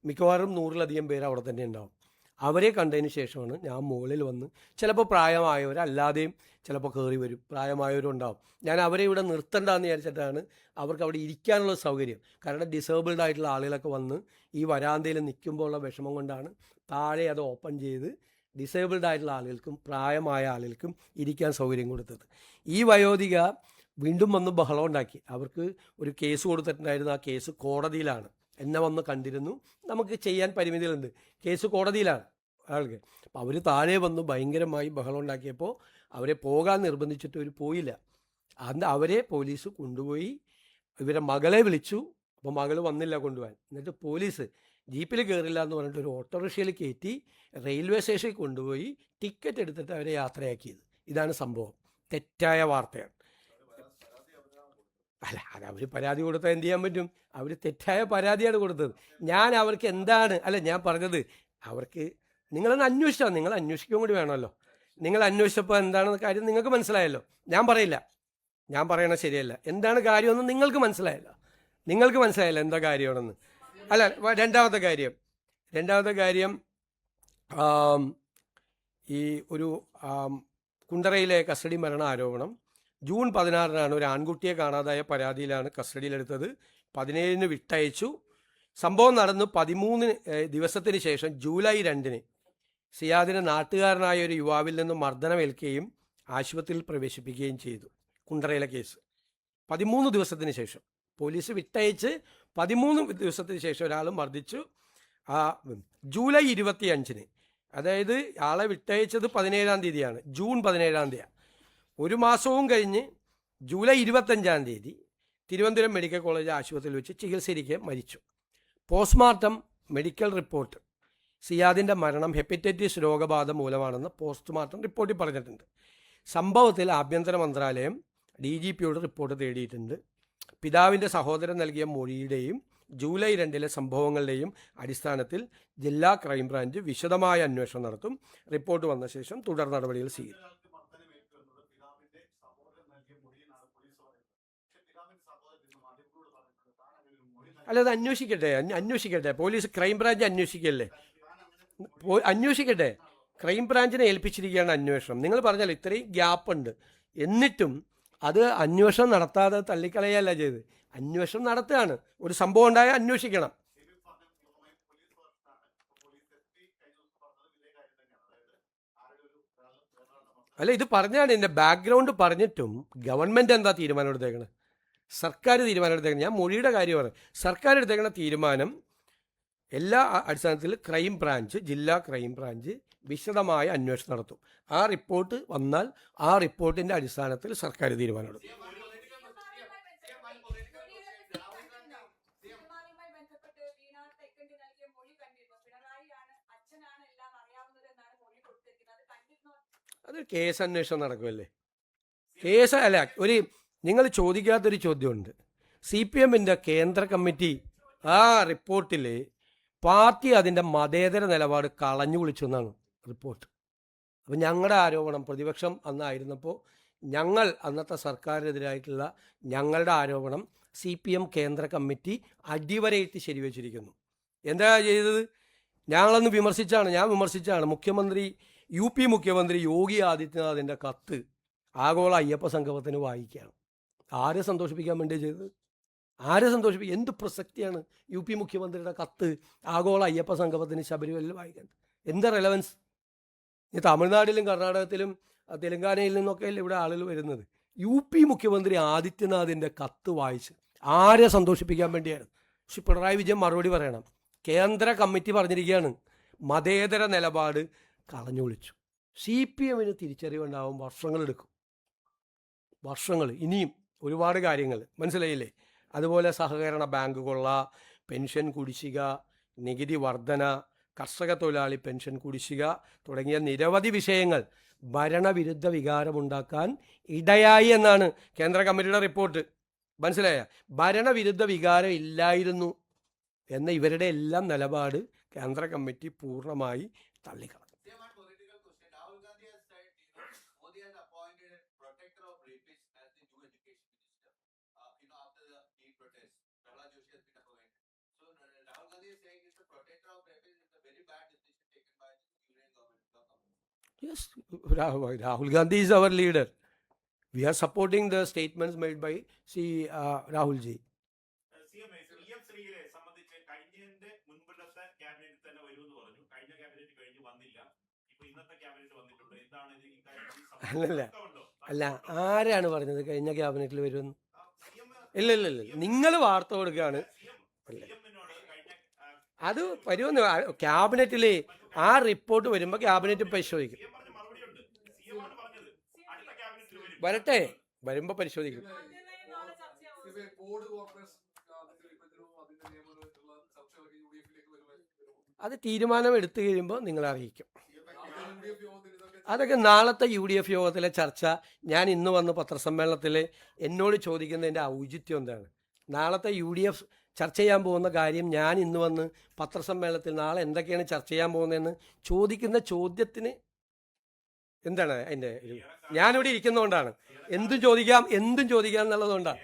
A: മിക്കവാറും 100-ലധികം പേര് അവിടെ തന്നെ ഉണ്ടാവും. അവരെ കണ്ടതിന് ശേഷമാണ് ഞാൻ മുകളിൽ വന്ന്, ചിലപ്പോൾ പ്രായമായവരല്ലാതെയും ചിലപ്പോൾ കയറി വരും, പ്രായമായവരും ഉണ്ടാവും. ഞാൻ അവരെ ഇവിടെ നിർത്തണ്ടെന്ന് വിചാരിച്ചിട്ടാണ് അവർക്ക് അവിടെ ഇരിക്കാനുള്ള സൗകര്യം. കാരണം ഡിസേബിൾഡ് ആയിട്ടുള്ള ആളുകളൊക്കെ വന്ന് ഈ വരാന്തയിൽ നിൽക്കുമ്പോൾ ഉള്ള വിഷമം കൊണ്ടാണ് താഴെ അത് ഓപ്പൺ ചെയ്ത് ഡിസേബിൾഡ് ആയിട്ടുള്ള ആളുകൾക്കും പ്രായമായ ആളുകൾക്കും ഇരിക്കാൻ സൗകര്യം കൊടുത്തത്. ഈ വയോധിക വീണ്ടും വന്ന് ബഹളം ഉണ്ടാക്കി. അവർക്ക് ഒരു കേസ് കൊടുത്തിട്ടുണ്ടായിരുന്നു, ആ കേസ് കോടതിയിലാണ്. എന്നെ വന്ന് കണ്ടിരുന്നു, നമുക്ക് ചെയ്യാൻ പരിമിതികളുണ്ട്, കേസ് കോടതിയിലാണ് ആൾക്ക്. അപ്പോൾ അവർ താഴെ വന്ന് ഭയങ്കരമായി ബഹളം ഉണ്ടാക്കിയപ്പോൾ അവരെ പോകാൻ നിർബന്ധിച്ചിട്ട് അവർ പോയില്ല. അന്ന് അവരെ പോലീസ് കൊണ്ടുപോയി, ഇവരെ മകളെ വിളിച്ചു. അപ്പോൾ മകൾ വന്നില്ല കൊണ്ടുപോകാൻ. എന്നിട്ട് പോലീസ് ജീപ്പിൽ കയറില്ല എന്ന് പറഞ്ഞിട്ട് ഒരു ഓട്ടോറിക്ഷയിൽ കയറ്റി റെയിൽവേ സ്റ്റേഷനിൽ കൊണ്ടുപോയി ടിക്കറ്റ് എടുത്തിട്ട് അവരെ യാത്രയാക്കിയത്. ഇതാണ് സംഭവം. തെറ്റായ വാർത്തയാണ്. അല്ല, അത് അവർ പരാതി കൊടുത്താൽ എന്ത് ചെയ്യാൻ പറ്റും? അവർ തെറ്റായ പരാതിയാണ് കൊടുത്തത്. ഞാൻ അവർക്ക് എന്താണ് ഞാൻ പറഞ്ഞത്, അവർക്ക് നിങ്ങളൊന്ന് അന്വേഷിച്ചാൽ, നിങ്ങൾ അന്വേഷിക്കുകയും കൂടി വേണമല്ലോ. നിങ്ങൾ അന്വേഷിച്ചപ്പോൾ എന്താണെന്ന് കാര്യം നിങ്ങൾക്ക് മനസ്സിലായല്ലോ. ഞാൻ പറയില്ല, ഞാൻ പറയണത് ശരിയല്ല. എന്താണ് കാര്യമെന്ന് നിങ്ങൾക്ക് മനസ്സിലായല്ലോ. എന്താ കാര്യമാണെന്ന്. അല്ല, രണ്ടാമത്തെ കാര്യം ഈ ഒരു കുണ്ടറയിലെ കസ്റ്റഡി മരണ ആരോപണം ജൂൺ 16-നാണ് ഒരു ആൺകുട്ടിയെ കാണാതായ പരാതിയിലാണ് കസ്റ്റഡിയിലെടുത്തത്. 17-ന് വിട്ടയച്ചു. സംഭവം നടന്ന് 13 ദിവസത്തിന് ശേഷം ജൂലൈ 2-ന് സിയാദിന് നാട്ടുകാരനായ ഒരു യുവാവിൽ നിന്ന് മർദ്ദനമേൽക്കുകയും ആശുപത്രിയിൽ പ്രവേശിപ്പിക്കുകയും ചെയ്തു. കുണ്ടറയിലെ കേസ് 13 ദിവസത്തിന് ശേഷം പോലീസ് വിട്ടയച്ച് 13 ദിവസത്തിന് ശേഷം ഒരാൾ മർദ്ദിച്ചു. ജൂലൈ 25-ന്, അതായത് ആളെ വിട്ടയച്ചത് 17-ാം തീയതിയാണ്, ജൂൺ 17-ാം തീയതി. ഒരു മാസവും കഴിഞ്ഞ് ജൂലൈ 25-ാം തീയതി തിരുവനന്തപുരം മെഡിക്കൽ കോളേജ് ആശുപത്രിയിൽ വെച്ച് ചികിത്സയിരിക്കെ മരിച്ചു. പോസ്റ്റ്മോർട്ടം മെഡിക്കൽ റിപ്പോർട്ട് സിയാദിൻ്റെ മരണം ഹെപ്പറ്റൈറ്റിസ് രോഗബാധ മൂലമാണെന്ന് പോസ്റ്റ്മോർട്ടം റിപ്പോർട്ടിൽ പറഞ്ഞിട്ടുണ്ട്. സംഭവത്തിൽ ആഭ്യന്തര മന്ത്രാലയം DGPയോട് റിപ്പോർട്ട് തേടിയിട്ടുണ്ട്. പിതാവിൻ്റെ സഹോദരൻ നൽകിയ മൊഴിയുടെയും ജൂലൈ 2-ലെ സംഭവങ്ങളുടെയും അടിസ്ഥാനത്തിൽ ജില്ലാ ക്രൈംബ്രാഞ്ച് വിശദമായ അന്വേഷണം നടത്തും. റിപ്പോർട്ട് വന്ന ശേഷം തുടർ നടപടികൾ സ്വീകരിക്കും. അല്ല, അത് അന്വേഷിക്കട്ടെ. പോലീസ് ക്രൈംബ്രാഞ്ച് അന്വേഷിക്കട്ടെ. ക്രൈംബ്രാഞ്ചിനെ ഏൽപ്പിച്ചിരിക്കുകയാണ് അന്വേഷണം. നിങ്ങൾ പറഞ്ഞാൽ ഇത്രയും ഗ്യാപ്പുണ്ട്, എന്നിട്ടും അത് അന്വേഷണം നടത്താതെ തള്ളിക്കളയല്ല ചെയ്ത്. അന്വേഷണം നടത്തുകയാണ്. ഒരു സംഭവം ഉണ്ടായാൽ അന്വേഷിക്കണം. അല്ല, ഇത് പറഞ്ഞാണ് ഇതിൻ്റെ ബാക്ക്ഗ്രൗണ്ട് പറഞ്ഞിട്ടും ഗവൺമെൻറ് എന്താ തീരുമാനം എടുത്തേക്കണത്? സർക്കാർ തീരുമാനം എടുത്തേക്കണം. ഞാൻ മൊഴിയുടെ കാര്യമാണ്. സർക്കാർ എടുത്തേക്കണ തീരുമാനം എല്ലാ അടിസ്ഥാനത്തിൽ ജില്ലാ ക്രൈംബ്രാഞ്ച് വിശദമായ അന്വേഷണം നടത്തും. ആ റിപ്പോർട്ട് വന്നാൽ ആ റിപ്പോർട്ടിൻ്റെ അടിസ്ഥാനത്തിൽ സർക്കാർ തീരുമാനമെടുക്കും. അത് കേസ് അന്വേഷണം നടക്കുമല്ലേ. നിങ്ങൾ ചോദിക്കാത്തൊരു ചോദ്യമുണ്ട്. CPMൻ്റെ കേന്ദ്ര കമ്മിറ്റി ആ റിപ്പോർട്ടിൽ പാർട്ടി അതിൻ്റെ മതേതര നിലപാട് കളഞ്ഞു കുളിച്ചു എന്നാണ് റിപ്പോർട്ട്. അപ്പം ഞങ്ങളുടെ ആരോപണം, പ്രതിപക്ഷം അന്നായിരുന്നപ്പോൾ ഞങ്ങൾ അന്നത്തെ സർക്കാരിനെതിരായിട്ടുള്ള ഞങ്ങളുടെ ആരോപണം CPM കേന്ദ്ര കമ്മിറ്റി അടിവരയിട്ട് ശരിവെച്ചിരിക്കുന്നു. എന്താ ചെയ്തത്? ഞാൻ വിമർശിച്ചാണ്. UP മുഖ്യമന്ത്രി യോഗി ആദിത്യനാഥിൻ്റെ കത്ത് ആഗോള അയ്യപ്പ സംഗമത്തിന് വായിക്കുകയാണ്. ആരെ സന്തോഷിപ്പിക്കാൻ വേണ്ടി ചെയ്തത്? എന്ത് പ്രസക്തിയാണ് UP മുഖ്യമന്ത്രിയുടെ കത്ത് ആഗോള അയ്യപ്പ സംഗമത്തിന് ശബരിമലയിൽ വായിക്കേണ്ടത്? എന്താ റെലവൻസ്? ഈ തമിഴ്നാട്ടിലും കർണാടകത്തിലും തെലങ്കാനയിൽ നിന്നൊക്കെ അല്ലേ ഇവിടെ ആളുകൾ വരുന്നത്. UP മുഖ്യമന്ത്രി ആദിത്യനാഥിൻ്റെ കത്ത് വായിച്ച് ആരെ സന്തോഷിപ്പിക്കാൻ വേണ്ടിയാണ്? പക്ഷെ പിണറായി വിജയൻ മറുപടി പറയണം. കേന്ദ്ര കമ്മിറ്റി പറഞ്ഞിരിക്കുകയാണ് മതേതര നിലപാട് കളഞ്ഞു വിളിച്ചു. CPMന് തിരിച്ചറിവുണ്ടാവും, വർഷങ്ങൾ ഇനിയും ഒരുപാട് കാര്യങ്ങൾ, മനസ്സിലായില്ലേ? അതുപോലെ സഹകരണ ബാങ്ക് കൊള്ള, പെൻഷൻ കുടിശ്ശിക, നികുതി വർധന, കർഷക തൊഴിലാളി പെൻഷൻ കുടിശ്ശിക തുടങ്ങിയ നിരവധി വിഷയങ്ങൾ ഭരണവിരുദ്ധ വികാരമുണ്ടാക്കാൻ ഇടയായി എന്നാണ് കേന്ദ്ര കമ്മിറ്റിയുടെ റിപ്പോർട്ട്. മനസ്സിലായ? ഭരണവിരുദ്ധ വികാരം ഇല്ലായിരുന്നു എന്ന ഇവരുടെ എല്ലാം നിലപാട് കേന്ദ്ര കമ്മിറ്റി പൂർണ്ണമായി തള്ളിക്കളഞ്ഞു. Yes, Rahul Gandhi is our leader. We are supporting the statements made by Rahul ji.
B: PM ശ്രീയെ സംബന്ധിച്ച് കഴിഞ്ഞതിന്റെ മുൻപത്തെ ക്യാബിനറ്റിൽ തന്നെ വരുമെന്ന് പറഞ്ഞു. കഴിഞ്ഞ ക്യാബിനറ്റ് കഴിഞ്ഞ് വന്നില്ല. ഇപ്പൊ ഇന്നത്തെ ക്യാബിനറ്റ് വന്നിട്ടുണ്ട്. എന്താണ്
A: അല്ല, ആരാണ് പറഞ്ഞത് കഴിഞ്ഞ ക്യാബിനറ്റിൽ വരുമെന്ന്? ഇല്ല, നിങ്ങൾ വാർത്ത കൊടുക്കുകയാണ്. അത് വരുമെന്ന് ക്യാബിനറ്റിൽ ആ റിപ്പോർട്ട് വരുമ്പോൾ ക്യാബിനറ്റ് പരിശോധിക്കും. വരട്ടെ, വരുമ്പോൾ പരിശോധിക്കും. അത് തീരുമാനം എടുത്തു കഴിയുമ്പോൾ നിങ്ങളെ അറിയിക്കും. അതൊക്കെ നാളത്തെ UDF യോഗത്തിലെ ചർച്ച. ഞാൻ ഇന്ന് വന്ന് പത്രസമ്മേളനത്തിൽ എന്നോട് ചോദിക്കുന്നതിൻ്റെ ഔചിത്യം എന്താണ്? നാളത്തെ UDF ചർച്ച ചെയ്യാൻ പോകുന്ന കാര്യം ഞാൻ ഇന്ന് വന്ന് പത്രസമ്മേളനത്തിൽ നാളെ എന്തൊക്കെയാണ് ചർച്ച ചെയ്യാൻ പോകുന്നതെന്ന് ചോദിക്കുന്ന ചോദ്യത്തിന് എന്താണ് അതിൻ്റെ ഞാനിവിടെ ഇരിക്കുന്നതുകൊണ്ടാണ്. എന്തും ചോദിക്കാം എന്നുള്ളതുകൊണ്ടാണ്.